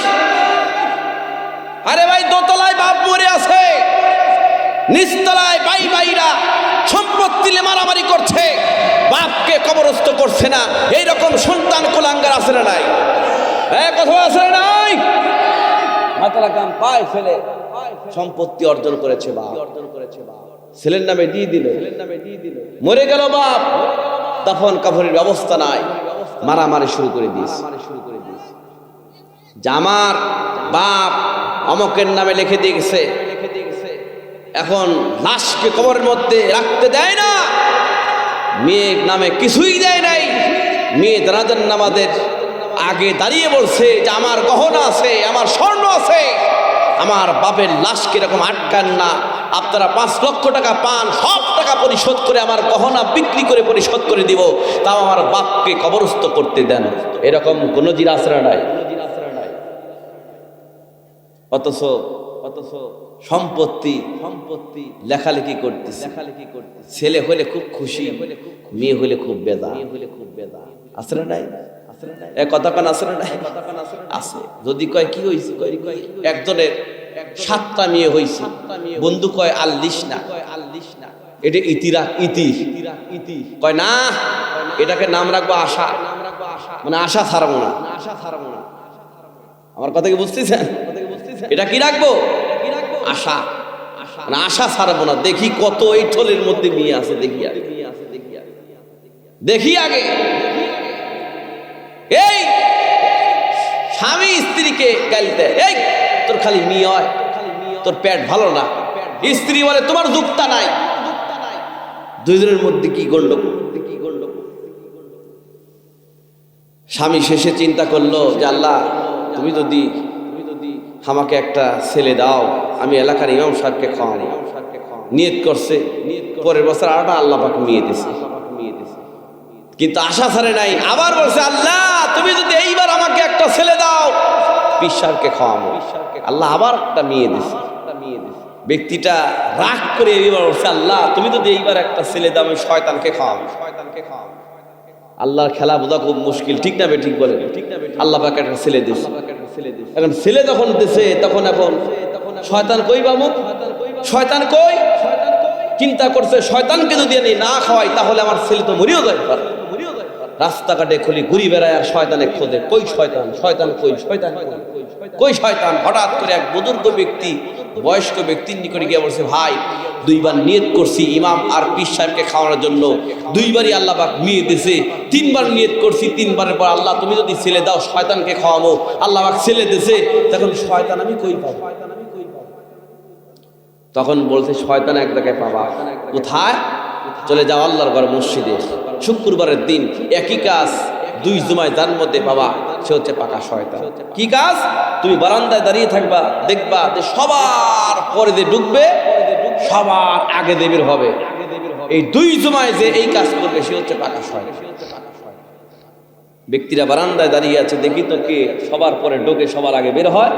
আরে ভাই, দোতলায় বাপ মরে আছে, নিচতলায় ভাইরা সম্পত্তি নিয়ে মারামারি করছে, বাপকে কবরস্থ করছে না। এইরকম সন্তান কুলাঙ্গার আছে না নাই? কথা আছে না নাই? মাথার কাম পায় ফেলে সম্পত্তি অর্জন করেছে বাপ, ছেলের নামে দিয়ে দিল, মরে গেল বাপ, দাফন কাফনের ব্যবস্থা নাই, মারামারি শুরু করে দিয়েছে। আমার বাপ অমকের নামে লিখে দিয়ে গেছে, এখন লাশকে কবরের মধ্যে রাখতে দেয় না, মেয়ের নামে কিছুই দেয় নাই। মেয়ে জানাজার নামাজের আগে দাঁড়িয়ে বলছে যে আমার গহনা আছে, আমার স্বর্ণ আছে, আমার বাপের লাশ কিরকম আটকান না, আপনারা 5 লক্ষ টাকা পান, সব টাকা পরিশোধ করে আমার গহনা বিক্রি করে পরিশোধ করে দিব, তাও আমার বাপকে কবরস্থ করতে দেন। এরকম কোনো জির আশ্রয় নাই। অথচ সম্পত্তি লেখালেখি করতেছে। ছেলে হলে খুব খুশি, মেয়ে হলে খুব বেদা। আসলে নাই? কথা কান আসলে নাই? আছে। যদি কয় কি হয়েছে, একজনের 7টা মেয়ে হয়েছে, বন্ধু কয় আল্লিশ না, এটা ইতি কয় না, এটাকে নাম রাখবো আশা, মানে আশা ছাড়বো না। আমার কথা কি বুঝতেছেন? এটা কি রাখবো? আশা। না আশা ছাড়বো না, দেখি কত এই ঠোলের মধ্যে মেয়ে আছে, দেখি আগে। এই স্বামী স্ত্রীকে গালি দেয়, এই তোর খালি মেয়ে হয়, তোর পেট ভালো না। স্ত্রী বলে তোমার যুক্তা নাই। দুইজনের মধ্যে কি গন্ডগোল। স্বামী শেষে চিন্তা করলো যে আল্লাহ তুমি যদি আমাকে একটা ছেলে দাও, আমি এলাকার ইমাম সাহেবকে খাওয়াবো। নিয়ত করছে, পরের বছর আরটা আল্লাহ পাক মেয়ে দিছে, কিন্তু আশা ছাড়ে নাই। আবার বলছে আল্লাহ তুমি যদি এইবার আমাকে একটা ছেলে দাও, পীর সাহেবকে খাওয়াবো। আল্লাহ আবার একটা মেয়ে দিছে। ব্যক্তিটা রাগ করে এইবার বলছে আল্লাহ তুমি যদি এইবার একটা ছেলে দাও, আমি শয়তানকে খাওয়াবো। আল্লাহর খেলা বোঝা খুব মুশকিল, ঠিক না ঠিক বলেন? আল্লাহ পাক একটা ছেলে দিছে। এখন ছেলে যখন দিছে তখন এখন শয়তান কই বাবু, শয়তান কই? চিন্তা করছে শয়তানকে যদি আমি না খাওয়াই তাহলে আমার ছেলে তো মরিও যায়। রাস্তাঘাটে খুলি ঘুরি বেড়ায় আর শয়তানে খোঁজে, কই শয়তান, শয়তান কই, শয়তান কই শয়তান। হঠাৎ করে এক বুজুর্গ ব্যক্তি, বয়স্ক ব্যক্তির নিকটে গিয়ে বলছে ভাই দুইবার নিয়ত করছি ইমাম আর পীর সাহেবকে খাওয়ানোর জন্য, দুইবারই আল্লাহ পাক মেয়ে দিছে। তিনবার নিয়ত করছি, তিনবারের পর আল্লাহ তুমি যদি ছেলে দাও শয়তানকে খাওয়াবো, আল্লাহ পাক ছেলে দিছে, তখন শয়তান আমি কই পাবো? তখন বলছে শয়তান এক জায়গায় পাবা। কোথায়? চলে যাও আল্লাহর ঘর মসজিদে, শুক্রবারের দিন একই কাজ দুই জুমায় তার মধ্যে পাবা, সে হচ্ছে পাকা শয়তান। কি কাজ? তুমি বারান্দায় দাঁড়িয়ে থাকবা, দেখবা যে সবার পরে যে ঢুকবে সবার আগে দেবীর হবে। এই দুই জুমায় যে এই কাজ করবে সে হচ্ছে পাকা শয়তান। ব্যক্তিরা বারান্দায় দাঁড়িয়ে আছে, দেখি তো কে সবার পরে ঢুকে সবার আগে বের হয়।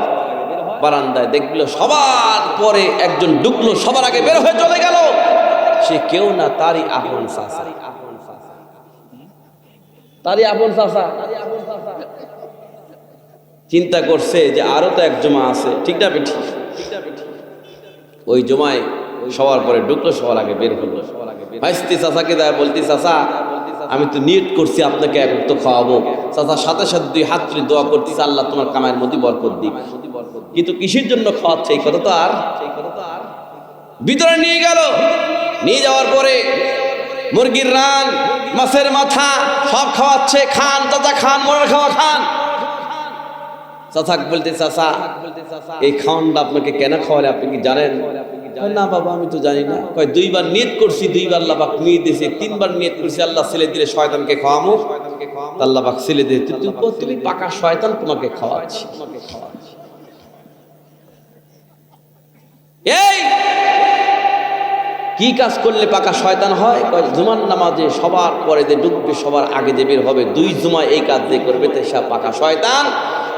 বারান্দায় দেখলো সবার পরে একজন ঢুকলো, সবার আগে বের হয়ে চলে গেল। সে কেউ না, তারই আপন চাচা, তারই আপন চাচা। চিন্তা করছে যে আরো তো এক জমা আছে, ঠিক না বেঠি? ওই জমায় সবার পরে ঢুকলো, সবার আগে বের হলো। হাসতে চাচাকে দেয়, বলতে চাচা আমি তো নিয়ত করছি আপনাকে এক তো খাওয়াবো। চাচার সাথে সাথে দুই হাত তুলে দোয়া করতেছে আল্লাহ তোমার কামাইয়ের মধ্যে বরকত দিক। কিন্তু কিসের জন্য খাওয়াচ্ছে এই কথা তো আর ভিতরে নিয়ে গেল। নিয়ে যাওয়ার পরে মুরগির রান, মাছের মাথা সব খাওয়াচ্ছে, খান চাচা খান, মরার খাওয়া খান। চাচা বলতে চাচা এই খাওয়ানটা আপনাকে কেন খাওয়ালে আপনি কি জানেন? না বাবা আমি তো জানি না। কয় দুইবার নিয়ত করছি, দুইবার আল্লাহ পাক মেয়ে দিয়েছে, তিনবার নিয়ত করছি আল্লাহ ছেলে দিলে শয়তানকে খাওয়াবো, আল্লাহ পাক ছেলে দিয়ে তুমি পাকা শয়তান, তোমাকে খাওয়াচ্ছি। এই কি কাজ করলে পাকা শয়তান হয়? জুমার নামাজে সবার পরে যে ডুববে সবার আগে যে বের হবে, দুই জুমায় এই কাজ যে করবে সে পাকা শয়তান।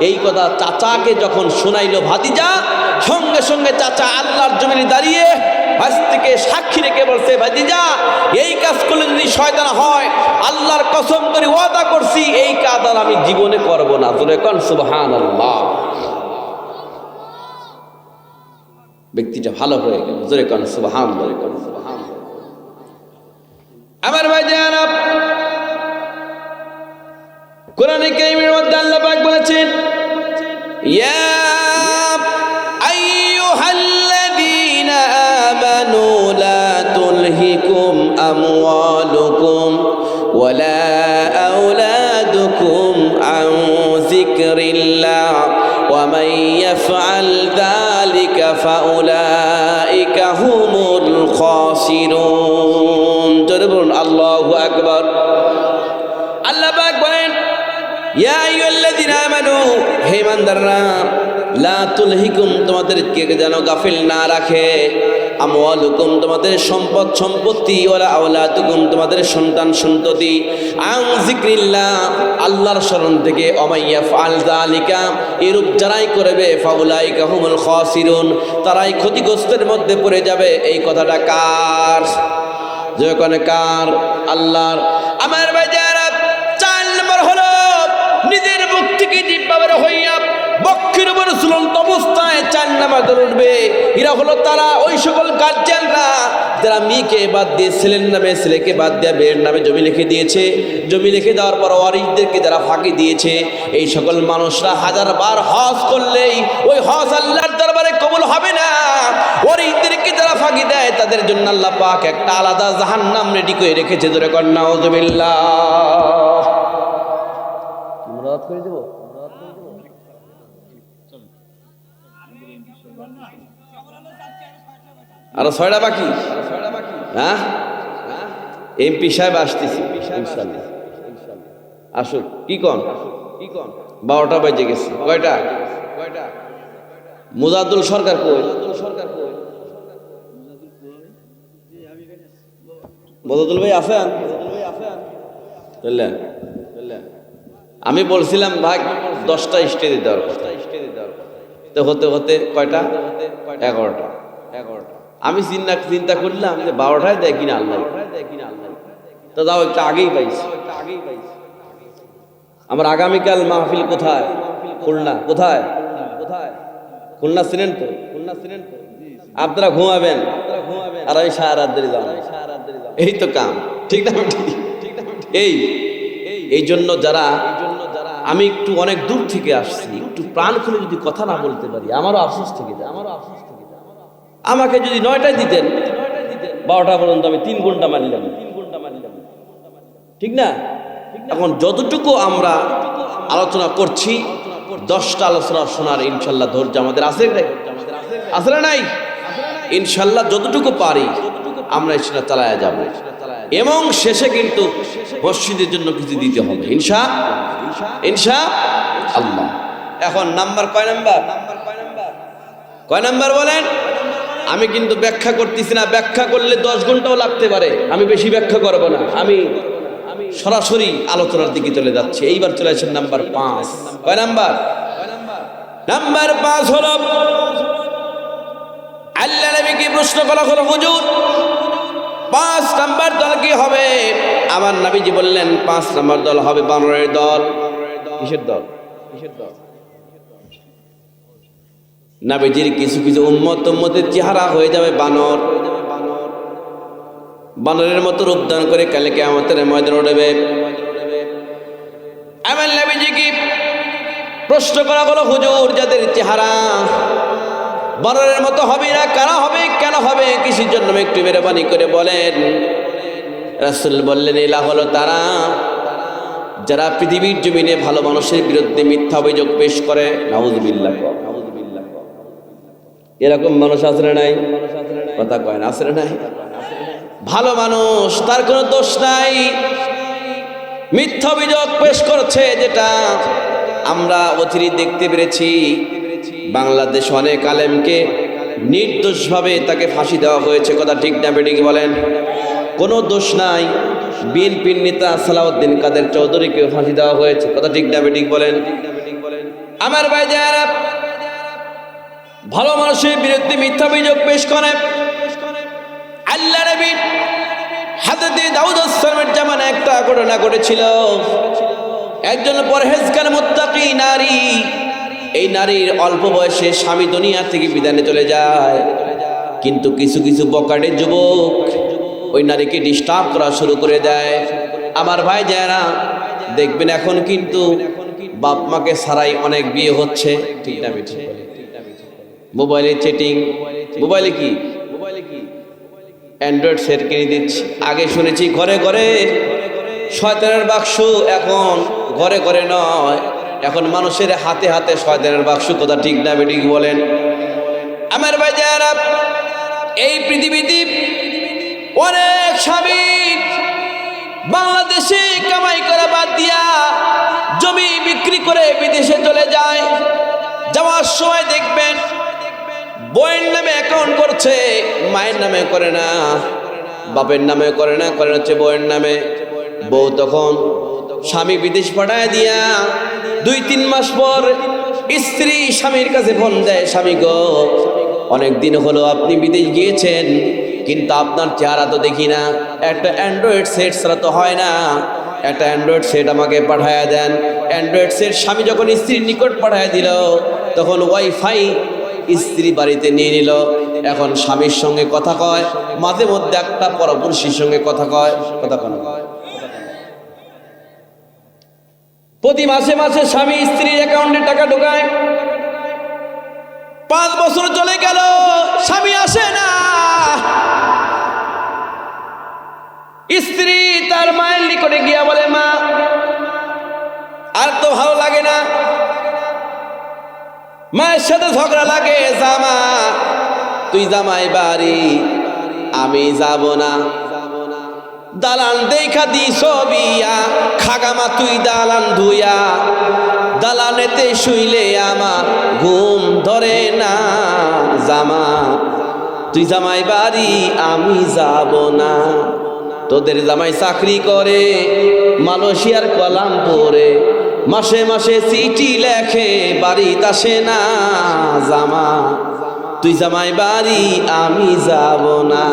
এই কথা চাচাকে যখন শোনাইলো ভাতিজা, সঙ্গে সঙ্গে চাচা আল্লাহর জমিনে দাঁড়িয়ে হাসতিকে সাক্ষী রেখে বলছে ভাতিজা এই কাজ করলে যদি শয়তান হয়, আল্লাহর কসম করে ওয়াদা করছি এই কাজ আর আমি জীবনে করব না। জোরে কোন সুবহানাল্লাহ। ব্যক্তিটা ভালো হয়ে গেল। জোরে কোন সুবহানাল্লাহ। আমার ভাইজান, কোরআনে কারীমের মধ্যে আল্লাহ পাক বলেছেন ইয়া আইয়ুহাল্লাযীনা আমানু লা তুলহিকুম আমওয়ালুকুম ওয়ালা আওলাদুকুম আন যিকরিল্লাহ ওয়া মান ইয়াফআল যালিকা ফাউলাইকা হুমুল খাসিরুন। জোরে বলুন আল্লাহু আকবার। আল্লাহ পাক বলেন ইয়া আইয়ুহাল্লাযীনা আমানু, হে ইমানদাররা, লা তুলহিকুম তোমাদেরকে যেন গাফিল না রাখে, আমওয়ালুকুম তোমাদের সম্পদ সম্পত্তি, ওয়ালা আওলাদুকুম তোমাদের সন্তান সন্ততি, আন যিকরিল্লাহ আল্লাহর স্মরণ থেকে, ওমাইয়া ফাআল যালিকা এরূপ যারাই করবে, ফাউলাইকা হুমুল খাসিরুন তারাই ক্ষতিগ্রস্তের মধ্যে পড়ে যাবে। এই কথাটা কার? যখন কার? আল্লাহর। আমার ভাইজারা, 4 নম্বর হলো নিজের মুখ থেকে জিহ্বা বের হইয়া বক্ষের উপরে ঝুলন্ত অবস্থায় 4 নামাজ উঠবে। এরা হলো তারা ওই সকল গার্জিয়ানরা যারা মেয়েকে বাদ দিয়ে ছেলের নামে, ছেলেকে বাদ দিয়ে মেয়ের নামে জমি লিখে দিয়েছে। জমি লিখে দেওয়ার পর ওয়ারিসদেরকে যারা ফাঁকি দিয়েছে, এই সকল মানুষরা 1000 বার হজ করলেই ওই হজ আল্লাহর দরবারে কবুল হবে না। ওয়ারিসদেরকে যারা ফাঁকি দেয় তাদের জন্য আল্লাহ পাক একটা আলাদা জাহান্নাম রেডি করে রেখেছে। জোরে কর নাউযুবিল্লাহ। মুরাদ করে দেব। আর 6টা বাকি। হ্যাঁ, এমপি সাহেব আসতেছি ইনশাআল্লাহ। আসুক। কি কন 12টা বাজে গেছে। কয়টা? মুজাদ্দুল সরকার কই? মুজাদ্দুল ভাই আছেন? বুঝলেন, আমি বলছিলাম ভাই 10টা স্টেজে দেওয়ার কথা। তো হতে হতে কয়টা? 11টা। আমি চিন্তা করলাম যে 12টায় দেয় কিনা আল্লাহ। তো যাও একটু আগেই পাইছি। আমার আগামীকাল মাহফিল কোথায়? খুলনা। কোথায়? খুলনা চিনেন তো? আপনারা ঘুমাবেন আর আমি সারা রাত ধরে যাবো। এই তো কাম, ঠিক না? এই জন্য যারা, আমি একটু অনেক দূর থেকে আসছি, একটু প্রাণ খুলে যদি কথা না বলতে পারি আমারও আফসোস থেকে যায়। আমাকে যদি 9টায় দিতেন, 12টা পর্যন্ত আমি 3 ঘন্টা মারলাম, ঠিক না? এখন যতটুকু আমরা আলোচনা করছি, 10টা আলোচনা শোনার ইনশাল্লাহ ধৈর্য আমাদের আছে না নাই? ইনশাল্লাহ যতটুকু পারি আমরা সেটা চালায়া যাব, এবং শেষে কিন্তু মসজিদের জন্য কিছু দিতে হবে ইনশাআল্লাহ। এখন নাম্বার কয় নাম্বার বলেন? আমি কিন্তু ব্যাখ্যা করতেছি না, ব্যাখ্যা করলে 10 ঘন্টাও লাগতে পারে। আমি বেশি ব্যাখ্যা করব না, আমি সরাসরি আলোচনার দিকে চলে যাচ্ছি। এইবার চলে আসেন নাম্বার 5। কয় নাম্বার? নাম্বার 5 হলো আল্লাহ নবীকে প্রশ্ন করা হলো, হুজুর 5 নাম্বার দল কি হবে? আমার নবীজি বললেন 5 নাম্বার দল হবে বানরের দল। কিসের দল? নবীজির কিছু কিছু উম্মতের চেহারা হয়ে যাবে বানরের মতো রূপ ধারণ করে কালে কিয়ামতের ময়দানে উঠবে। আমার নবীজিকে প্রশ্ন করা হলো, হুজুর যাদের চেহারা বানরের মতো হবে না, কারা হবে, কেন হবে, কিসের জন্য একটু মেহরবানি করে বলেন। রাসূল বললেন, এলা হলো তারা যারা পৃথিবীর জমিনে ভালো মানুষের বিরুদ্ধে মিথ্যা অভিযোগ পেশ করে। নাউযুবিল্লাহ। এরকম মানুষ আছে না নাই? কথা কয় না, আছে না নাই? ভালো মানুষ, তার কোনো দোষ নাই, মিথ্যা অভিযোগ পেশ করছে। যেটা আমরা অচিরেই দেখতে পেরেছি, বাংলাদেশ অনেক আলেমকে নির্দোষভাবে তাকে ফাঁসি দেওয়া হয়েছে। কথা ঠিক না বেঠিক বলেন? কোনো দোষ নাই। বিএনপির নেতা সালাউদ্দিন কাদের চৌধুরীকে ফাঁসি দেওয়া হয়েছে। কথা ঠিক না বেঠিক বলেন? আমার ভাই যারা ভালো মানুষের বিরুদ্ধে মিথ্যা অভিযোগ পেশ করে, আল্লাহ নবী হযরত দাউদ আলাইহিস জামানায় একটা ঘটনা ঘটেছিল। একজন পরহেজগার মুত্তাকি নারী, এই নারীর অল্প বয়সে স্বামী দুনিয়া থেকে বিদায় চলে যায়, কিন্তু কিছু কিছু বকাটে যুবক ওই নারীকে ডিস্টার্ব করা শুরু করে দেয়। আমার ভাই যারা দেখবেন এখন কিন্তু বাপ মাকে ছাড়াই অনেক বিয়ে হচ্ছে, ঠিক না বেঠিক? মোবাইলে চ্যাটিং, মোবাইলে কি অ্যান্ড্রয়েড সেট কিনে দিচ্ছে। আগে শুনেছি ঘরে ঘরে শয়তানের বাক্স, এখন ঘরে ঘরে নয়, এখন মানুষের হাতে হাতে শয়তানের বাক্স। কথা ঠিক না বেঠিক বলেন? আমার ভাই যারা এই পৃথিবীতে অনেক স্বামী বাংলাদেশে কামাই করা বাদ দিয়া জমি বিক্রি করে বিদেশে চলে যায়। যাওয়ার সময় দেখবেন বউয়ের নামে অ্যাকাউন্ট করছে, মায়ের নামে করে না, বাপের নামে করে না, করে হচ্ছে বউয়ের নামে। বউ তখন স্বামী বিদেশ পাঠায় দিয়া 2-3 মাস পর স্ত্রী স্বামীর কাছে ফোন দেয়, স্বামী গো অনেক দিন হলো আপনি বিদেশ গিয়েছেন, কিন্তু আপনার চেহারা তো দেখি না, একটা অ্যান্ড্রয়েড সেট ছাড়া তো হয় না, একটা অ্যান্ড্রয়েড সেট আমাকে পাঠায়া দেন। অ্যান্ড্রয়েড সেট স্বামী যখন স্ত্রীর নিকট পাঠায় দিল, তখন ওয়াইফাই স্ত্রী বাড়িতে নিয়ে নিল। এখন স্বামীর সঙ্গে কথা কয়, মাঝে মধ্যে একটা পরপুরুষের সঙ্গে কথা কয়, কথা কয়। প্রতি মাসে মাসে স্বামী স্ত্রীর অ্যাকাউন্টে টাকা ঢোকায়। 5 বছর চলে গেল, স্বামী আসে না। স্ত্রী তার মায়ের নিকটে গিয়া বলে, মা আর তো ভালো লাগে না। মায়ের সাথে ঝগড়া লাগে, জামা তুই জামাই বাড়ি, আমি যাব না। দালান দেখা দিস বিয়া, খাগামা তুই দালান ধুইয়া, দালানেতে শুইলে আমার ঘুম ধরে না। জামা তুই জামাই বাড়ি, আমি যাব না। তোদের জামাই চাকরি করে মালয়েশিয়ার কোয়ালালামপুরে, মাসে মাসে চিঠি লেখে, বাড়িতে আসে না। জামা তুই জামাই বাড়ি, আমি যাব না।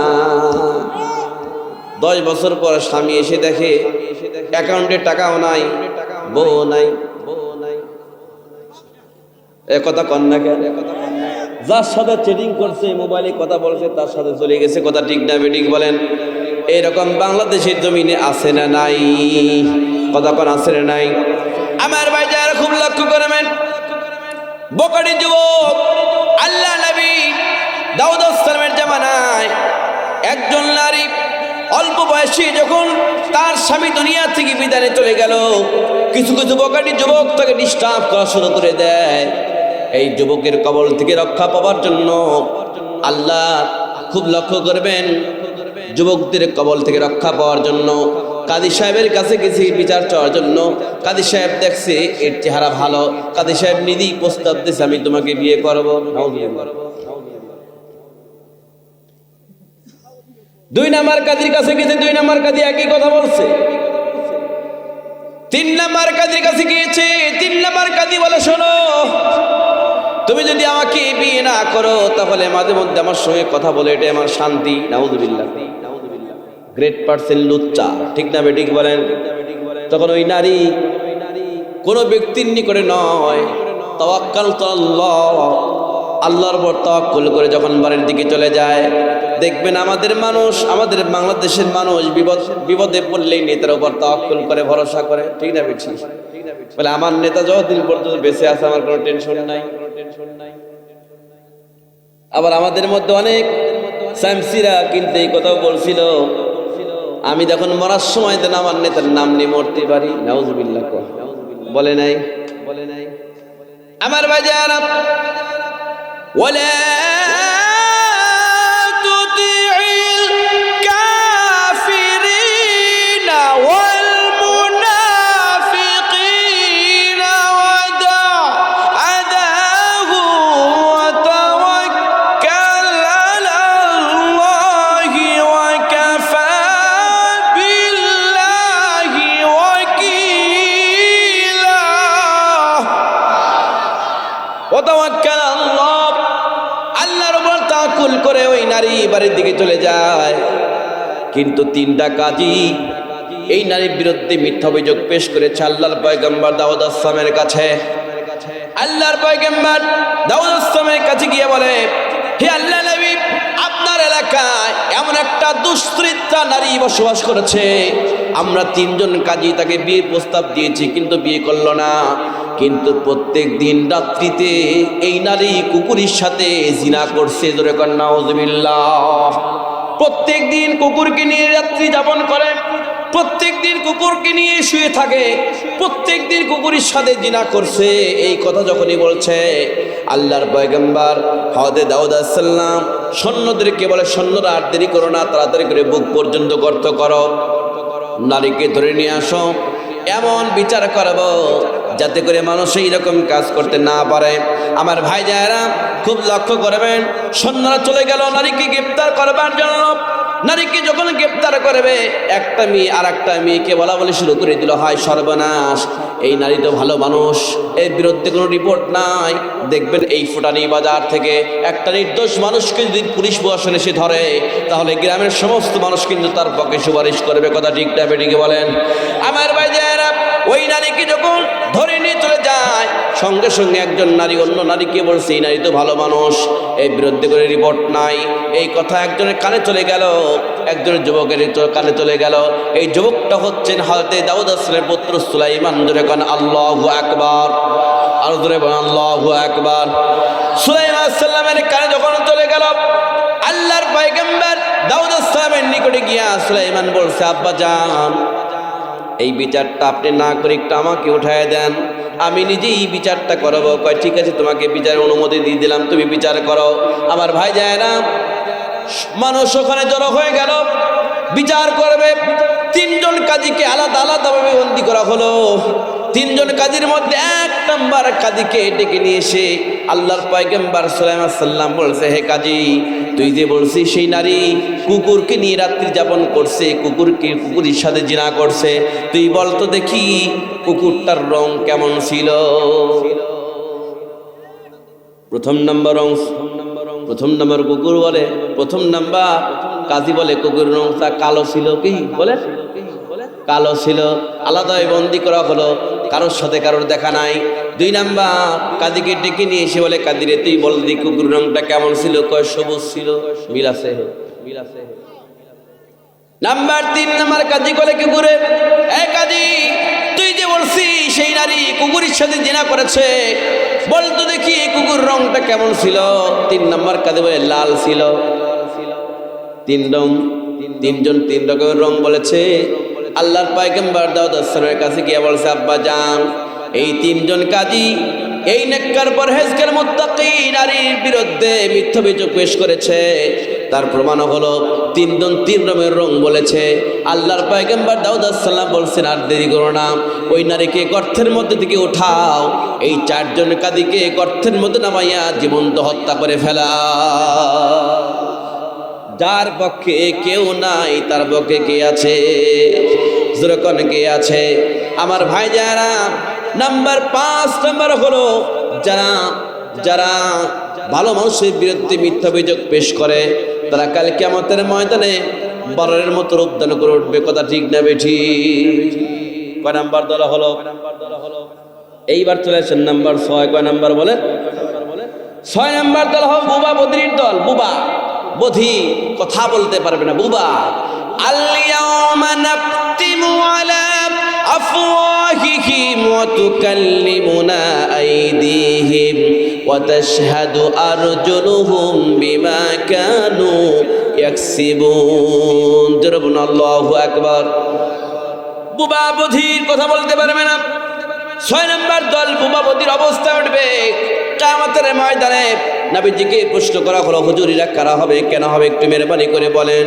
10 বছর পর স্বামী এসে দেখে অ্যাকাউন্টে টাকাও নাই, বউ নাই। এ কথা কন না কেন? যার সাথে চ্যাটিং করছে, মোবাইলে কথা বলছে, তার সাথে চলে গেছে। কথা ঠিক না বেঠিক বলেন? এরকম বাংলাদেশের জমিনে আছে না নাই? কথা কন আছে না নাই? আমার ভাই যারা খুব লক্ষ্য করবেন, বকরি যুবক আল্লাহ নবী দাউদ সালামের জামানায় একজন নারী অল্প বয়সী যখন তার স্বামী দুনিয়া থেকে বিদায় চলে গেল, কিছু কিছু বকরি যুবক তাকে ডিস্টার্ব করা শুরু করে দেয়। এই যুবকের কবল থেকে রক্ষা পাওয়ার জন্য আল্লাহ খুব লক্ষ্য করবেন, যুবকদের কবল থেকে রক্ষা পাওয়ার জন্য কাজী সাহেবের কাছে গেছি বিচার চাওয়ার জন্য। কাজী সাহেব দেখছে এর চেহারা ভালো, কাজী সাহেব নিজেই প্রস্তাব দিয়েছে, আমি তোমাকে বিয়ে করবো। 2 নাম্বার কাজীর কাছে গেছে, 2 নাম্বার কাজী একই কথা বলছে। 3 নাম্বার কাজীর কাছে গিয়েছে, 3 নাম্বার কাজী বলে, শোনো, তুমি যদি আমাকে বিয়ে না করো তাহলে মাঝে মধ্যে আমার সঙ্গে কথা বলে, এটা আমার শান্তি। নাউযুবিল্লাহ। গ্রেট পার্সেন্ট লুচ্চা, ঠিক না বেঠিক বলেন? তখন ওই নারী কোনো ব্যক্তির নিকটে নয়, তাওয়াক্কালতু আল্লাহ, আল্লাহর উপর তাওয়াক্কুল করে যখন বাড়ির দিকে চলে যায়, দেখবেন আমাদের মানুষ, আমাদের বাংলাদেশের মানুষ বিপদে পড়লেই নেতার উপর তাওয়াক্কুল করে, ভরসা করে, ঠিক না বেঠিক? বলে আমার নেতা যতদিন পর্যন্ত বেঁচে আছে আমার কোনো টেনশন নাই। আবার আমাদের মধ্যে অনেক সামসিরা কিন্তু এই কথাও বলছিল, আমি যখন মরার সময় দেন আমার নেতার নাম নিয়ে মরতে পারি। নাউযুবিল্লাহ। বলে নাই? আমার বাজার ওয়ালা তুতিইল কাফিরিনা ওয়াল মুনাফিকিনা ওয়াদা আদাহু ওয়া তাওয়াক্কাল আলাল্লাহি ওয়া কাফা বিল্লাহি ওয়াকিলা। ওয়া তাওয়াক্কাল আল্লাহ, আল্লাহর উপর তাওয়াক্কুল করে ওই নারী বাড়ির দিকে চলে যায়। কিন্তু 3টা কাজী এই নারীর বিরুদ্ধে মিথ্যা অভিযোগ পেশ করেছে আল্লাহর পয়গম্বর দাউদ আসসালামের কাছে। আল্লাহর পয়গম্বর দাউদ আসসালামের কাছে গিয়ে বলে, হে আল্লাহ নবী, আপনার এলাকায় এমন একটা দুশ্চরিত্রা নারী বসবাস করেছে, আমরা 3 জন কাজী তাকে বিয়ের প্রস্তাব দিয়েছি কিন্তু বিয়ে করলো না। কিন্তু প্রত্যেক দিন রাত্রিতে এই নারী কুকুরের সাথে জিনা করছে। জোরে কর নাউযুবিল্লাহ। প্রত্যেক দিন কুকুরকে নিয়ে রাত্রি যাপন করে, প্রত্যেক দিন কুকুরকে নিয়ে শুয়ে থাকে, প্রত্যেক দিন কুকুরের সাথে জিনা করছে। এই কথা যখনই বলছে, আল্লাহর পয়গম্বর হযরত দাউদ আলাইহিস সালাম সৈন্যদেরকে বলে, সৈন্যরা আর দেরি করো না, তাড়াতাড়ি করে বুক পর্যন্ত গর্ত করো, নারীকে ধরে নিয়ে আসো, এমন বিচার করব যাতে করে মানুষ এইরকম কাজ করতে না পারে। আমার ভাই যারা খুব লক্ষ্য করবেন, সৈন্যরা চলে গেল নারীকে গ্রেফতার করবার জন্য। নারীকে যখন গ্রেফতার করবে, একটা মেয়ে আর একটা মেয়েকে বলা বলে শুরু করে দিল, হায় সর্বনাশ, এই নারী তো ভালো মানুষ, এর বিরুদ্ধে কোনো রিপোর্ট নাই। দেখবেন এই ফুটানি বাজার থেকে একটা নির্দোষ মানুষকে যদি পুলিশ প্রশাসন এসে ধরে, তাহলে গ্রামের সমস্ত মানুষ কিন্তু তার পক্ষে সুপারিশ করবে। কথা ঠিক না বেঠিক বলেন? আমার ভাই যারা ওই নারীকে ভাইকে যখন ধরে নিয়ে চলে যায়, সঙ্গে সঙ্গে একজন নারী অন্য নারীকে বলছে এই নারী তো ভালো মানুষ, এই বিরুদ্ধে করে রিপোর্ট নাই। এই কথা একজনের কানে চলে গেল, একজনের যুবকের কানে চলে গেল। এই যুবকটা হচ্ছেন হযরত দাউদ আলাইহিস পুত্র সুলাইমান। জোরে কোন আল্লাহু আকবার, আর জোরে বলেন আল্লাহু আকবার। সুলাইমান আলাইহিস সালামের কানে যখন চলে গেল, আল্লাহর পয়গম্বর দাউদ আলাইহিস সালামের নিকটে গিয়া সুলাইমান বলছে, আব্বা জান, এই বিচারটা আপনি না করে একটু আমাকে উঠায় দেন, আমি নিজেই বিচারটা করবো। কয় ঠিক আছে, তোমাকে বিচারের অনুমতি দিয়ে দিলাম, তুমি বিচার করো। আমার ভাই যায় না, মানুষ ওখানে জড়ো হয়ে গেল, বিচার করবে। তিনজন কাজীকে আলাদা আলাদাভাবে বন্দী করা হলো। তিনজন কাজীর মধ্যে এক নম্বর কাজীকে ডেকে নিয়ে এসে আল্লাহর পয়গম্বর সুলাইমান সাল্লাম বলছে, হে কাজী, তুই যে বলছিস সেই নারী কুকুরকে নিয়ে রাত্রি যাপন করছে, কুকুরের সাথে জিনা করছে, তুই বল তো দেখি কুকুরটার রং কেমন ছিল? প্রথম নম্বর কুকুর বলে, প্রথম নাম্বার কাজী বলে কুকুরের রংটা কালো ছিল। কি বলে? কালো ছিল। আলাদা বন্দি করা হলো, কারোর সাথে কারোর দেখা নাই। দুই নাম্বার কাজীকে ডেকে নিয়ে এসে বলে, কাজী রে তুই বল দি কুকুরের রংটা কেমন ছিল? কয় সবুজ ছিল। মিল আছে। নাম্বার তিন নাম্বার কাজী বলে কুকুরে, এই কাজী, তুই যে বলছিস সেই নারী কুকুরের সাথে জিনা করেছে, বলতো দেখি কুকুর রংটা কেমন ছিল? তিন নাম্বার কাজী বলে লাল ছিল। তিনজন তিন রকমের রং বলেছে। আল্লাহর পয়গম্বর দাউদ আলাইহিস সালামের কাছে গিয়ে বলছে, আব্বা জান, এই তিনজন কাজী এই নেককার পরহেজগার মুত্তাকি নারীর বিরুদ্ধে মিথ্যা অভিযোগ পেশ করেছে, তার প্রমাণ হলো তিনজন তিন রকমের রং বলেছে। আল্লাহর পয়গম্বর দাউদ আলাইহিস সালাম বলছেন, আর দেরি করো না, ওই নারীকে গর্তের মধ্যে থেকে উঠাও, এই চারজন কাজীকে গর্তের মধ্যে নামাইয়া জীবন্ত হত্যা করে ফেলা। যার পক্ষে কেউ নাই তার পক্ষে কে আছে? যেরকম কে আছে? আমার ভাই যারা নাম্বার 5 নাম্বার হলো যারা ভালো মানুষের বিরুদ্ধে মিথ্যা অভিযোগ পেশ করে, তারা কাল কিয়ামতের ময়দানে বরের মতো রূপদান করে উঠবে। কথা ঠিক না বেঠি? কয় নাম্বার দল হলো? এইবার চলে আসেন নাম্বার 6। কয় নাম্বার বলেন? 6 নাম্বার দল হলো বুবা বদ্রির দল। বুবা বধি, কথা বলতে পারবে না, বুবা। আল-ইয়াওমা নাখতিমু আলা আফওয়াহিহিম ওয়া তুকাল্লিমুনা আইদিহিম ওয়া তাশহাদু আরজুলুহুম বিমা কানু ইয়াকসিবুন। জোরে আল্লাহু আকবার। বুবা বধির কথা বলতে পারবে না। 6 নম্বর দল বুবা বধির অবস্থা উঠবে কিয়ামতের ময়দানে। নবীজিকে প্রশ্ন করা হলো, হুজুর এরা কারা হবে, কেন হবে, একটু মেহরবানি করে বলেন।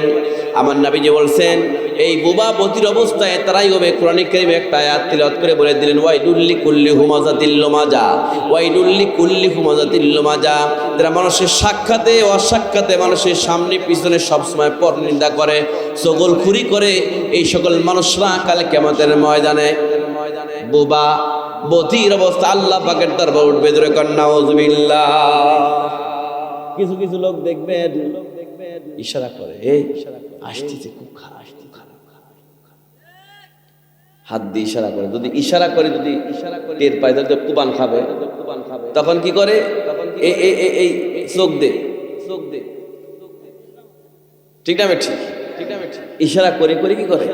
আমার নবীজি বলছেন, এই বুবা বধির অবস্থায় তারাই হবে। কোরআন কারীমে একটা আয়াত তিলাওয়াত করে বলে দিলেন, ওয়াইলুল কুল্লি হুমাযাতিল লুমাজা, ওয়াইলুল কুল্লি হুমাযাতিল লুমাজা। যারা মানুষের সাক্ষাতে অসাক্ষাতে মানুষের সামনে পিছনে সবসময় পরনিন্দা করে, চগলখুরি করে, এই সকল মানুষরা কাল কিয়ামতের ময়দানে বুবা বধির অবস্থা আল্লাহ পাকের দরবারে উঠবে। জোরে কর নাউযুবিল্লাহ। কিছু লোক দেখবেন ইশারা করে, এই আসতেছে, খুব খারাপ, হাত দিয়ে ইশারা করে। যদি ইশারা করে টের পায় তাহলে কুবান খাবে। তখন কি করে? এই চোখ দে, ঠিক না? ঠিক ইশারা করে কি করে?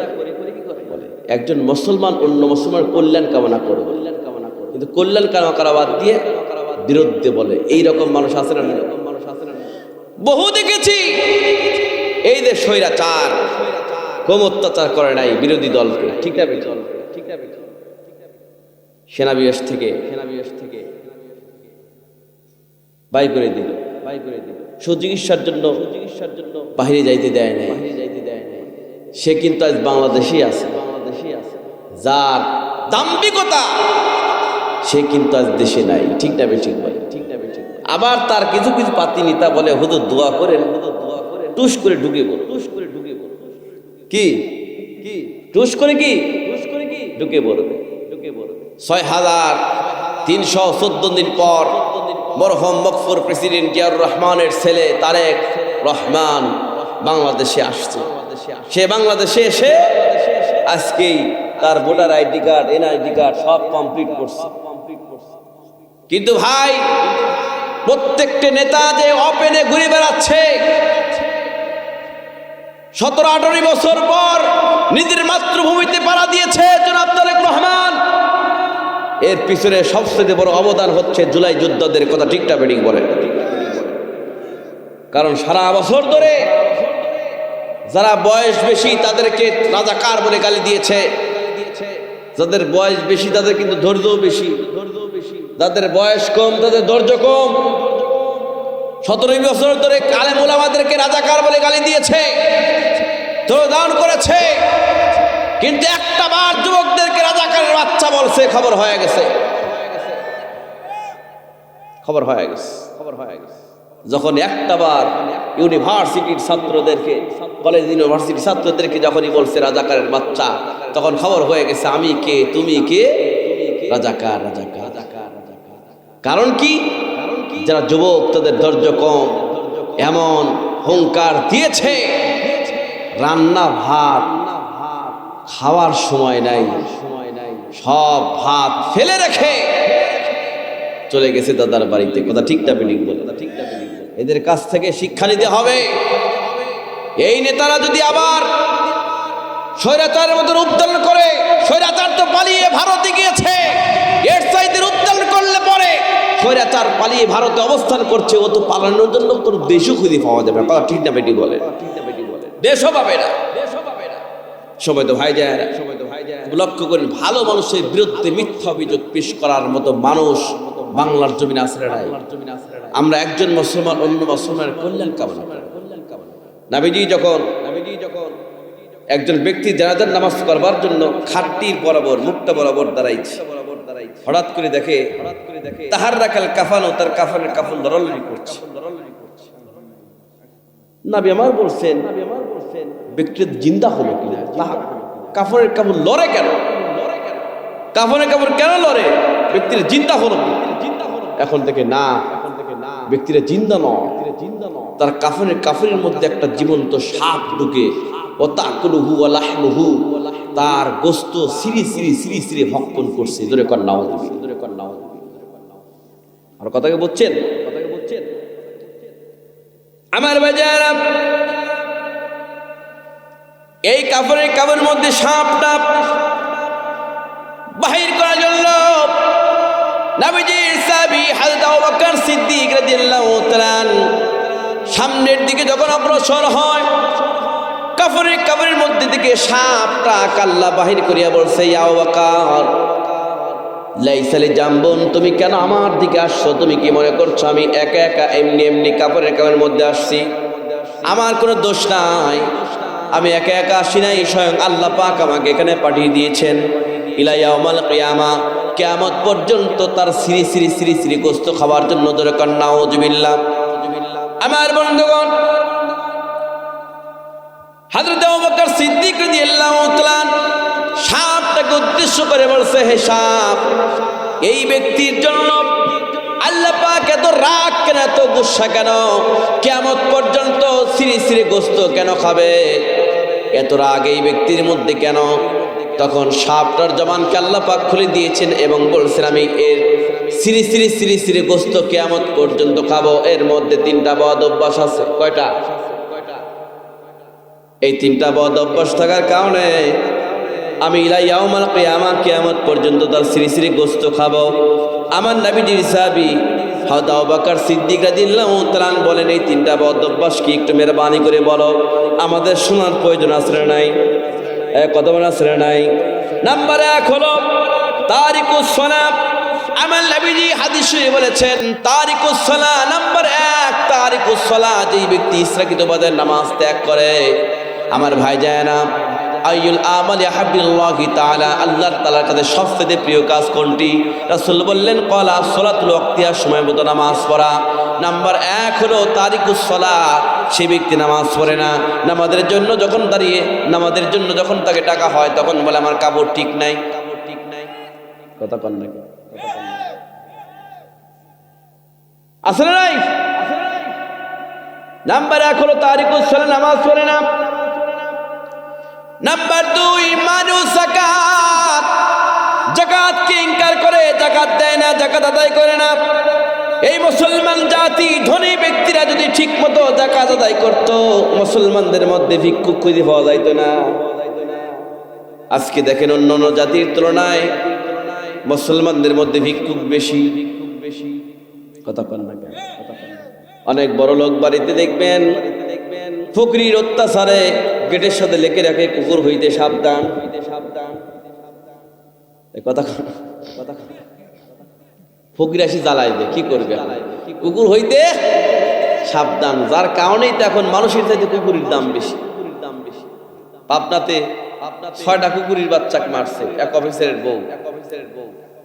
বলে একজন মুসলমান অন্য মুসলমানের কল্যাণ কামনা করবে, কিন্তু কল্যাণ কামনা করা বাদ দিয়ে বিরুদ্ধে বলে। এইরকম মানুষ আছে না? বহু দেখেছি। এই যে স্বৈরাচার কম অত্যাচার করে নাই বিরোধী দলকে, ঠিক না? সেনাবিভাগ থেকে বাই করে দিল, সুচিকিৎসার জন্য বাহিরে যাইতে দেয় না। সে কিন্তু আজ বাংলাদেশেই আছে। যার দাম্ভিকতা সে কিন্তু আজ দেশে নাই, ঠিক না? আবার তার কিছু পাতি নেতা বলে, হুজুর দোয়া করেন, টুস করে ঢুকে পড়ো, কি টুস করে কি ঢুকে পড়বে। 6314 দিন পর মরহুম মকফুর প্রেসিডেন্ট জিয়াউর রহমানের ছেলে তারেক রহমান বাংলাদেশে আসছে। সে বাংলাদেশে এসে আজকেই তার voter ID card, NID card সব কমপ্লিট করছে। কিন্তু ভাই, প্রত্যেকটা নেতা যে ওপেনে ঘুরে বেড়াচ্ছে, 17-18 বছর পর নিজের মাতৃভূমিতে পাড়া দিয়েছে জনাব তারেক রহমান, এর পিছনে সবচেয়ে বড় অবদান হচ্ছে জুলাই যোদ্ধাদের কথা। ঠিকটা বেডিং বলে। কারণ সারা বছর ধরে যারা বয়স বেশি তাদেরকে রাজাকার বলে গালি দিয়েছে, যাদের বয়স বেশি তাদের কিন্তু ধৈর্যও বেশি, যাদের বয়স কম তাদের ধৈর্য কম। 17 বছর ধরে আলেম ওলামাদেরকে রাজাকার বলে গালি দিয়েছে, দান করেছে, কিন্তু একটা বার যুবকদেরকে রাজাকারের বাচ্চা বলছে, খবর হয়ে গেছে। যখন একটা বার ইউনিভার্সিটির ছাত্রদেরকে, কলেজ ইউনিভার্সিটির ছাত্রদেরকে যখনই বলছে রাজাকারের বাচ্চা, তখন খবর হয়ে গেছে আমি কে, তুমি কে, রাজাকার। কারণ কি? যারা যুবক তাদের ধৈর্য কম, এমন হুঙ্কার দিয়েছে, রান্না ভাত খাওয়ার সময় নাই, সব ভাত ফেলে রেখে চলে গেছে দাদার বাড়িতে। কথা ঠিক না বেঠিক বলে? এদের কাছ থেকে শিক্ষা নিতে হবে। এই নেতারা যদি আবার স্বৈরাচারের মতো উদ্যান করে, স্বৈরাচার তো পালিয়ে ভারতে গিয়েছে, এর চাইতে উদ্যান করলে পরে স্বৈরাচার পালিয়ে ভারতে অবস্থান করছে, ও তো পালানোর জন্য কোনো দেশও খুঁজে পাওয়া যাবে না। কথা ঠিক না বেটি বলে? দেশও পাবে না, সময় তো ভাই যায় না। লক্ষ্য করেন, ভালো মানুষের বিরুদ্ধে মিথ্যা অভিযোগ পেশ করার মতো মানুষ বাংলার জমিনে আসরে নাই। আমরা একজন মুসলমান অন্য মুসলমানের কল্যাণ কামনা করি। নবীজি যখন একজন ব্যক্তি জানাজার নামাজ পড়বার জন্য খাটটির বরাবর, মুখটা বরাবর দাঁড়াইছে, হঠাৎ করে দেখে তাহার রাখাল কাফানো, তার কাফনের কাফন লড়ালড়ি করছে। নবী আমার বলছেন, ব্যক্তির জিন্দা হলো কিনা, কাফনের কাপড় লড়ে কেন, কাফনের কাপড় কেন লড়ে, ব্যক্তির জিন্দা হলো। এখন থেকে না, ব্যক্তিরা জিন্দা নয়, তার কাফনের মধ্যে একটা জীবন্ত সাপ ঢুকে, ও তাকুলুহু ওয়া লাহমুহু, তার গোশত সিরি সিরি ভক্ষণ করছে। জোরে কর নাউযুবিল্লাহ। আর কথাকে বুঝছেন? আমার বাজারা, এই কাপড়ের মধ্যে সাপটা বাহির করার জন্য নবীজির সাহাবী হযরত আবু বকর সিদ্দিক রাদিয়াল্লাহু তাআলা সামনের দিকে যখন অগ্রসর হয়, কাপড়ের মধ্যে থেকে সাপটা আল্লাহ বাহির করিয়া বলছে, ইয়া আবু বকর লাইসা লি জামবুন, তুমি কেন আমার দিকে আসছো? তুমি কি মনে করছো আমি একা একা এমনি কাপড়ের মধ্যে আসছি? আমার কোনো দোষ নাই, আমি একা একা আসি নাই, স্বয়ং আল্লাহ পাক আমাকে এখানে পাঠিয়ে দিয়েছেন। ইলা ইয়াউমাল কিয়ামা, কিয়ামত পর্যন্ত তার সিরি গোশত খাওয়ার জন্য। দরকার নাউযুবিল্লাহ। আমার বন্ধুগণ, হযরত আবু বকর সিদ্দিক রাদিয়াল্লাহু তাআলা সাপটাকে উদ্দেশ্য করে বলছে, হে সাপ, এই ব্যক্তির জন্য আল্লাহ পাক এত রাগ কেন, এত গুসা কেন? কিয়ামত পর্যন্ত সিরি গোশত কেন খাবে? এত রাগ এই ব্যক্তির মধ্যে কেন? তখন সাপটার জবানকে আল্লাহ পাক খুলে দিয়েছেন এবং বলছেন, আমি এর সিরি গোশত কিয়ামত পর্যন্ত খাবো। এর মধ্যে 3টা বদ অভ্যাস আছে। কয়টা? এই 3টা বদ অভ্যাস থাকার কারণে আমি ইলা ইয়াউমাল কিয়ামা, কিয়ামত পর্যন্ত তার সিরি গোশত খাবো। আমার নবীজির সাহাবী হযরত আবু বকর সিদ্দিক রাদিয়াল্লাহু তাআলা বলেন, এই 3টা বদ অভ্যাস কি একটু মেহরবানি করে বলো, আমাদের শোনার প্রয়োজন আছে নাই? কথা বলা আছে নাই? নাম্বার 1 হলো তারিকুস সালাত। আমার নবীজি হাদিসে বলেছেন, তারিকুস সালাত নাম্বার 1, তারিকুস সালাত, যেই ব্যক্তি ইসরাকিতবাদের নামাজ ত্যাগ করে। আমার ভাই যায় না, আইয়ুল আমাল ইয়াহাব্বিল্লাহি তাআলা, আল্লাহর তাআলার কাছে সবচেয়ে প্রিয় কাজ কোনটি? রাসূল বললেন, ক্বালা সালাতুল ওয়াক্তিয়া, সময় মতো নামাজ পড়া। নাম্বার 1 হলো তারিকুস সালাত, সেই ব্যক্তি নামাজ পড়ে না। নামাজের জন্য যখন দাঁড়িয়ে, নামাজের জন্য যখন তাকে ডাকা হয়, তখন বলে আমার কাপড় ঠিক নাই। কথা কন নাকি? আসলে নাই। নাম্বার 1 হলো তারিকুস সালাত, নামাজ পড়ে না। নাম্বার 2 মানুষ যাকাত, যাকাতকে ইনকার করে, যাকাত দেয় না, যাকাত আদায় করে না। এই মুসলমান জাতি ধনী ব্যক্তিরা যদি ঠিক মতো যাকাত আদায় করত, মুসলমানদের মধ্যে ভিক্ষুক খুঁজে পাওয়া যাইত না। আজকে দেখেন অন্যান্য জাতির তুলনায় মুসলমানদের মধ্যে ভিক্ষুক বেশি। কথা কন না কেন? অনেক বড় লোক বাড়িতে দেখবেন ফকির অত্যাচারে গেটের সাথে লেখে রাখে কুকুর হইতে সাবধান। কথা ফকির আসি জ্বালাই দেয়, কি করবে? কুকুর হইতে সাবধান। যার কারণেই তো এখন মানুষের চাইতে কুকুরের দাম বেশি। পাবনাতে 6টা কুকুরের বাচ্চা মারছে এক অফিসারের বউ,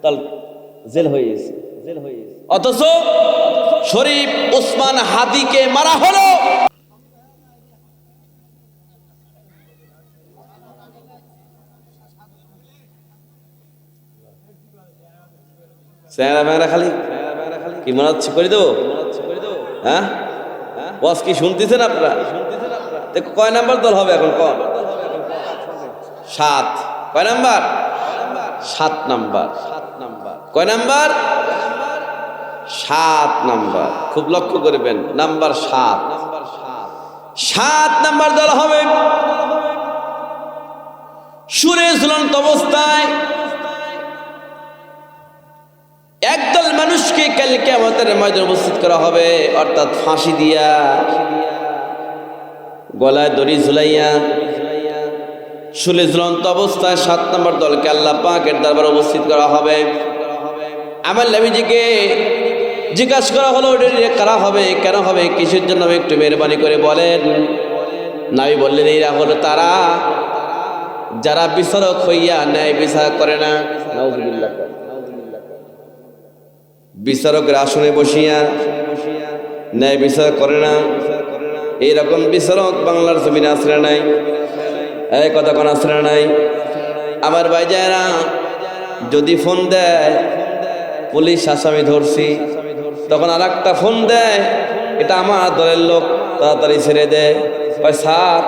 তার জেল হয়ে গেছে। অথচ শরীফ ওসমান হাদিকে মারা হলো। খালি কি মনে হচ্ছে করে দেবো? হ্যাঁ, ওয়াজ কি শুনতেছেন আপনারা? কয় নাম্বার দল হবে এখন? 7। কয় নাম্বার? 7 নাম্বার। কয় নাম্বার? 7 নাম্বার। খুব লক্ষ্য করবেন, নাম্বার 7। 7 নাম্বার দল হবে। সুরে ঝুলন্ত অবস্থায় একদল মানুষকে কাল কিয়ামতের ময়দানে উপস্থিত করা হবে, অর্থাৎ ফাঁসি দিয়া, গলায় দড়ি ঝুলাইয়া শুলে ঝুলন্ত অবস্থায় 7 নম্বর দলকে আল্লাহ পাকের দরবারে উপস্থিত করা হবে। আমার নবীজিকে জিজ্ঞাসা করা হলো, কারা হবে, কেন হবে, কিসের জন্য হবে, একটু মেহরবানি করে বলেন। নবী বললেন, এরা হলো তারা যারা বিচারক হইয়া ন্যায় বিচার করে না। নাউযুবিল্লাহ। বিচারকের আসনে বসিয়া ন্যায় বিচার করে না, এইরকম বিচারক বাংলার জমিনে আসরে নাই। এই কথা কোন আসরে নাই? আমার ভাইজানেরা, যদি ফোন দেয় পুলিশ আসামি ধরছি, তখন আর একটা ফোন দেয় এটা আমার দলের লোক, তাড়াতাড়ি ছেড়ে দেয়। কয় স্যার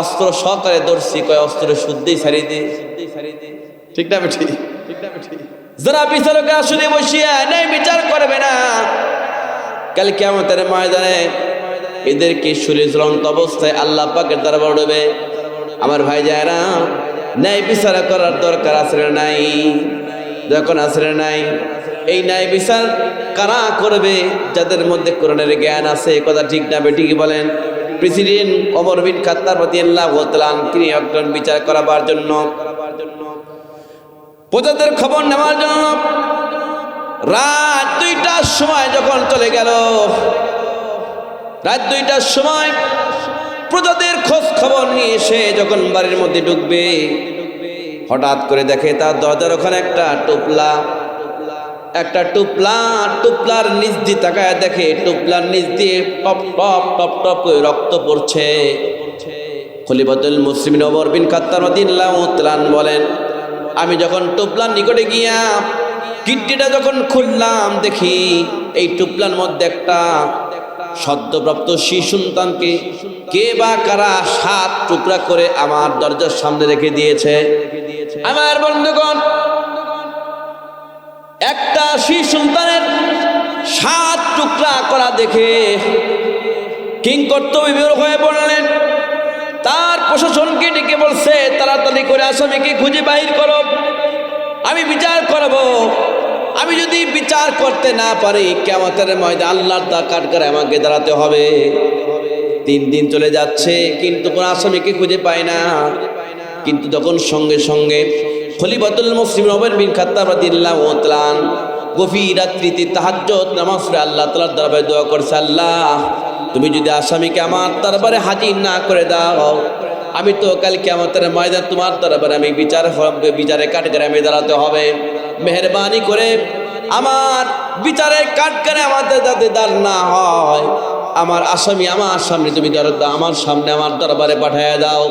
অস্ত্র সহকারে ধরছি, কয় অস্ত্র শুদ্ধই ছাড়িয়ে দে। ঠিক না বেঠি? যারা বিচারকের আসনে বসিয়া ন্যায় বিচার করবে না, কাল কিয়ামতের ময়দানে এদেরকে শুলে ঝুলন্ত অবস্থায় আল্লাহ পাকের দরবারে উঠবে। আমার ভাই যারা ন্যায় বিচার করার দরকার আছে না নাই? যখন আছে না নাই, এই ন্যায় বিচার কারা করবে? যাদের মধ্যে কোরআনের জ্ঞান আছে। কথা ঠিক না বেটি কি বলেন? প্রেসিডেন্ট ওমর বিন খাত্তাব রাদিয়াল্লাহু তাআলা তিনি একজন বিচার করাবার জন্য, প্রজাদের খবর নেওয়ার জন্য রাত 2টার সময় যখন চলে গেল, রাত 2টার সময় প্রজাদের খোঁজ খবর নিয়ে এসে যখন বাড়ির মধ্যে ঢুকবে, হঠাৎ করে দেখে তার দরজার ওখানে একটা টুপলার নিচ দিয়ে তাকায় দেখে টুপলার নিচ দিয়ে টপ টপ টপ টপ করে রক্ত পড়ছে। খলিফাতুল মুসলিমিন ওমর বিন খাত্তাব রাদিয়াল্লাহু তাআলা বলেন, আমি যখন টুপলার নিকটে গিয়া গিট্টিটা যখন খুললাম, দেখি এই টুপলার মধ্যে একটা সদ্যপ্রাপ্ত শিশু সন্তানকে কে বা কারা 7 টুকরা করে আমার দরজার সামনে রেখে দিয়েছে। আমার বন্ধুগণ, একটা শিশু সন্তানের 7 টুকরা করা দেখে কিংকর্তব্য বিভোর হয়ে পড়লেন। তার প্রশাসনকে ডেকে বলছে, তাড়াতাড়ি করে আসামিকে খুঁজে বাহির করো, আমি বিচার করব। আমি যদি বিচার করতে না পারি, কিয়ামতের ময়দানে আল্লাহর কাঠগড়ায় আমাকে দাঁড়াতে হবে। 3 দিন চলে যাচ্ছে কিন্তু কোন আসামিকে খুঁজে পায় না। কিন্তু তখন সঙ্গে সঙ্গে খলিফাতুল মুসলিমিন ওমর বিন খাত্তাব রাদিয়াল্লাহু তাআলা গভীর রাত্রিতে তাহাজ্জুদ নামাজ পড়ে আল্লাহ তাআলার দরবারে দোয়া করছে, আল্লাহ তুমি যদি আসামিকে আমার দরবারে হাজির না করে দাও, আমি তো কাল কিয়ামতের ময়দানে তোমার দরবারে আমি বিচারে কাঠগড়ায় আমি দাঁড়াতে হবে। মেহেরবানি করে আমার বিচারের কাঠগড়ায় আমাদের যাতে দাঁড় না হয়, আমার আসামি আমার সামনে তুমি আমার সামনে আমার দরবারে পাঠিয়ে দাও।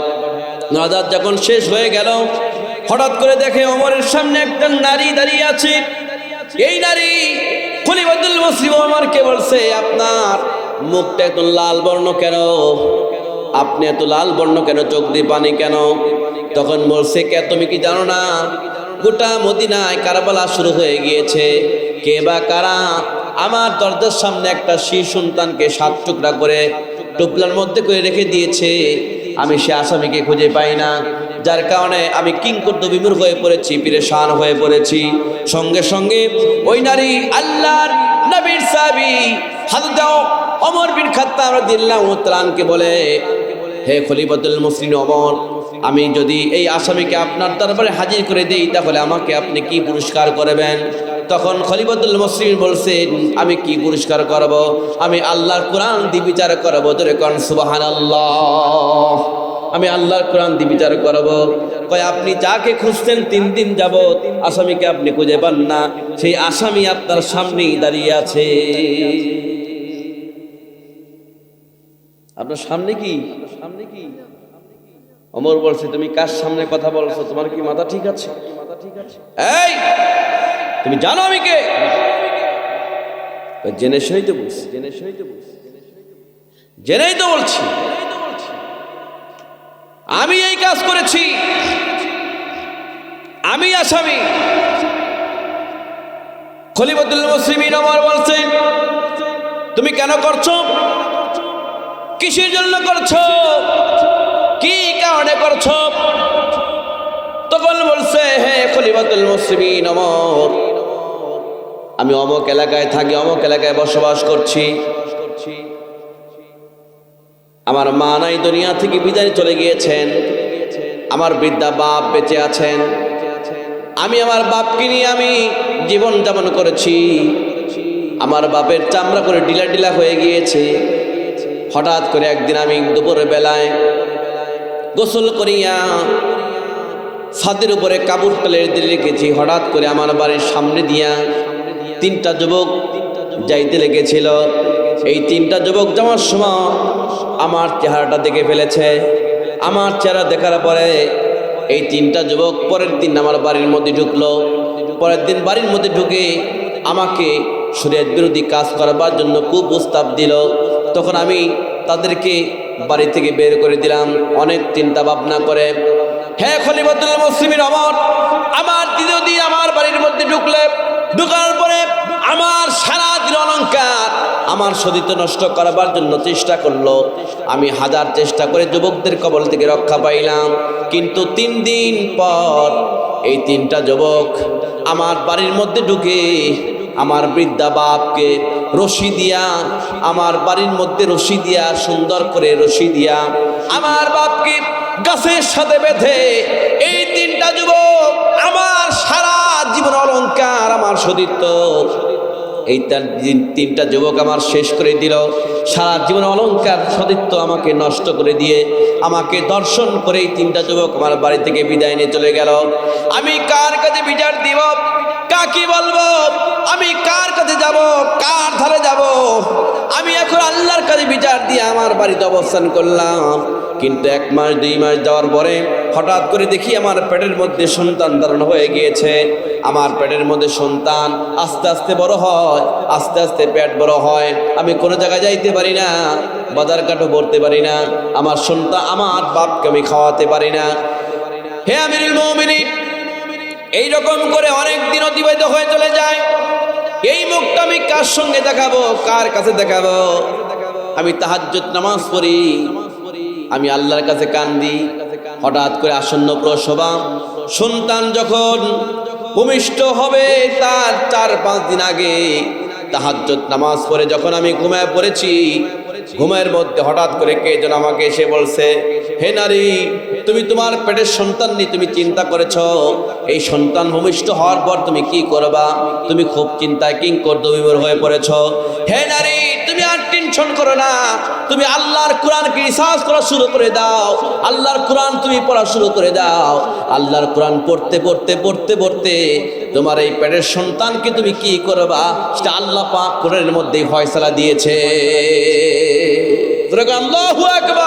নাজাত যখন শেষ হয়ে গেল, হঠাৎ করে দেখে ওমরের সামনে একটা নারী দাঁড়িয়ে আছে। এই নারী খলিফাতুল মুসলিমিন ওমরকে বলছে, আপনার মুখটা একটু লাল বর্ণ কেন? আপনি এত লাল বর্ণ কেন, চোখ দিয়ে পানি কেন? তখন বলছে, কে তুমি কি জানো না গোটা মদিনায় কারবালা শুরু হয়ে গিয়েছে? কে বা কারা আমার দরজার সামনে একটা শিশু সন্তানকে 7 টুকরা করে টুপলার মধ্যে করে রেখে দিয়েছে। আমি সে আসামিকে খুঁজে পাই না, যার কারণে আমি কিংকর্ত বিমূঢ় হয়ে পড়েছি, পেরেশান হয়ে পড়েছি। সঙ্গে সঙ্গে ওই নারী আল্লাহর নবীর সাহাবী হযরত ওমর বিন খাত্তাব রাদিয়াল্লাহু তাআলা আনকে বলে, হে খলিফাতুল মুসলিমিন ওমর, আমি যদি এই আসামিকে আপনার দরবারে হাজির করে দেই তাহলে আমাকে আপনি কি পুরস্কার করবেন? তখন খলিফাতুল মুসলিমিন বলছেন, আমি কি পুরস্কার করব? আমি আল্লাহর কোরআন দিয়ে বিচার করব। জোরে কোন সুবহানাল্লাহ। আমি আল্লাহর কোরআন দিয়ে বিচার করব। কয়, আপনি যাকে খুঁজছেন 3 দিন যাবত আসামিকে আপনি খুঁজে পান না, সেই আসামি আপনার সামনেই দাঁড়িয়ে আছে। আপনার সামনে কি? ওমর বলছে, তুমি কার সামনে কথা বলছো? তোমার কি মাথা ঠিক আছে? এই তুমি জানো আমি কে? জেনে শুনেই তো বলছি, জেনেই তো বলছি আমি এই কাজ করেছি, আমি আসামি। খলিফাতুল মুসলিমিন ওমর বলছে, তুমি কেন করছো? কিসের জন্য করছো? কি কারণে করছো? তখন বলছে, হে খলিফাতুল মুসলিমিন ওমর, আমি অমুক এলাকায় থাকি, অমুক এলাকায় বসবাস করছি। আমার মা নাই, দুনিয়া থেকে বিদায় চলে গিয়েছেন। আমার বৃদ্ধা বাপ বেঁচে আছেন। আমি আমার বাপকে নিয়ে আমি জীবন যাপন করেছি। আমার বাপের চামড়া করে ডিলা ডিলা হয়ে গিয়েছে। হঠাৎ করে একদিন আমি দুপুরের বেলায় গোসল করিয়া ছাদের উপরে কাপড় তুলে রেখেছি। হঠাৎ করে আমার বাড়ির সামনে দিয়া 3টা যুবক যাইতে লেগেছিল। এই 3টা যুবক যাওয়ার সময় আমার চেহারাটা দেখে ফেলেছে। আমার চেহারা দেখার পরে এই 3টা যুবক পরের দিন আমার বাড়ির মধ্যে ঢুকলো। পরের দিন বাড়ির মধ্যে ঢুকে আমাকে শরীয়ত বিরোধী কাজ করবার জন্য কুপ্রস্তাব দিল। তখন আমি তাদেরকে বাড়ি থেকে বের করে দিলাম অনেক চিন্তা ভাবনা করে। হে খলিফাতুল মুসলিমিন ওমর, আমার দ্বিতীয় দিন আমার বাড়ির মধ্যে ঢুকার পরে আমার সারা দিন অলংকার আমার সতীত্ব নষ্ট করবার জন্য চেষ্টা করলো। আমি হাজার চেষ্টা করে যুবকদের কবল থেকে রক্ষা পাইলাম, কিন্তু 3 দিন পর এই 3টা যুবক আমার বাড়ির মধ্যে ঢুকে আমার বৃদ্ধা বাপকে রশি দিয়া, আমার বাড়ির মধ্যে রশি দিয়া, সুন্দর করে রশি দিয়া আমার বাপকে গাছের সাথে বেঁধে এই 3টা যুবক আমার সারা জীবন অলংকার, আমার সতীত্ব, এই 3টা যুবক আমার শেষ করে দিল। সারা জীবন অলংকার সতীত্ব আমাকে নষ্ট করে দিয়ে আমাকে দর্শন করে এই 3টা যুবক আমার বাড়ি থেকে বিদায় নিয়ে চলে গেল। আমি কার কাছে বিচার দিব? কাকে বলবো? আমি কার কাছে যাব? কার ধারে যাব? আমি এখন আল্লাহর কাছে বিচার দিয়ে আমার বাড়িতে অবস্থান করলাম। কিন্তু 1 মাস 2 মাস যাওয়ার পরে হঠাৎ করে দেখি আমার পেটের মধ্যে সন্তান ধারণ হয়ে গিয়েছে। আমার পেটের মধ্যে সন্তান আস্তে আস্তে বড় হয়, আস্তে আস্তে পেট বড় হয়। আমি কোনো জায়গায় যাইতে পারি না, বাজার ঘাটও করতে পারি না। আমার সন্তান, আমার বাপকে আমি খাওয়াতে পারি না। হে আমিরুল মুমিনিন, এইরকম করে অনেক দিন অতিবাহিত হয়ে চলে যায়। এই মুখটা আমি কার সঙ্গে দেখাবো? কার কাছে দেখাবো? আমি তাহাজ্জুদ নামাজ পড়ি, আমি আল্লাহর কাছে কান্দি। হঠাৎ করে আসন্ন প্রসবা সন্তান যখন ভূমিষ্ঠ হবে তার 4-5 দিন আগে তাহাজ্জুদ নামাজ পড়ে যখন আমি ঘুমায় পড়েছি, ঘুমের মধ্যে হঠাৎ করে কে যেন আমাকে এসে বলছে, হে নারী, তুমি তোমার পেটের সন্তান নিয়ে তুমি চিন্তা করেছো, এই সন্তান ভূমিষ্ঠ হওয়ার পর তুমি কি করবা? তুমি খুব চিন্তায় কিংকর্ত বিমূঢ় হয়ে পড়েছো। হে নারী, তুমি আর টেনশন করো না, তুমি আল্লাহর কোরআনকে রিসার্চ করা শুরু করে দাও। আল্লাহর কোরআন তুমি পড়া শুরু করে দাও। আল্লাহর কোরআন পড়তে পড়তে পড়তে পড়তে তোমার এই পেটের সন্তানকে তুমি কি করবা সেটা আল্লাহ পাক কোরআনের মধ্যেই ফয়সালা দিয়েছে। আল্লাহু আকবার।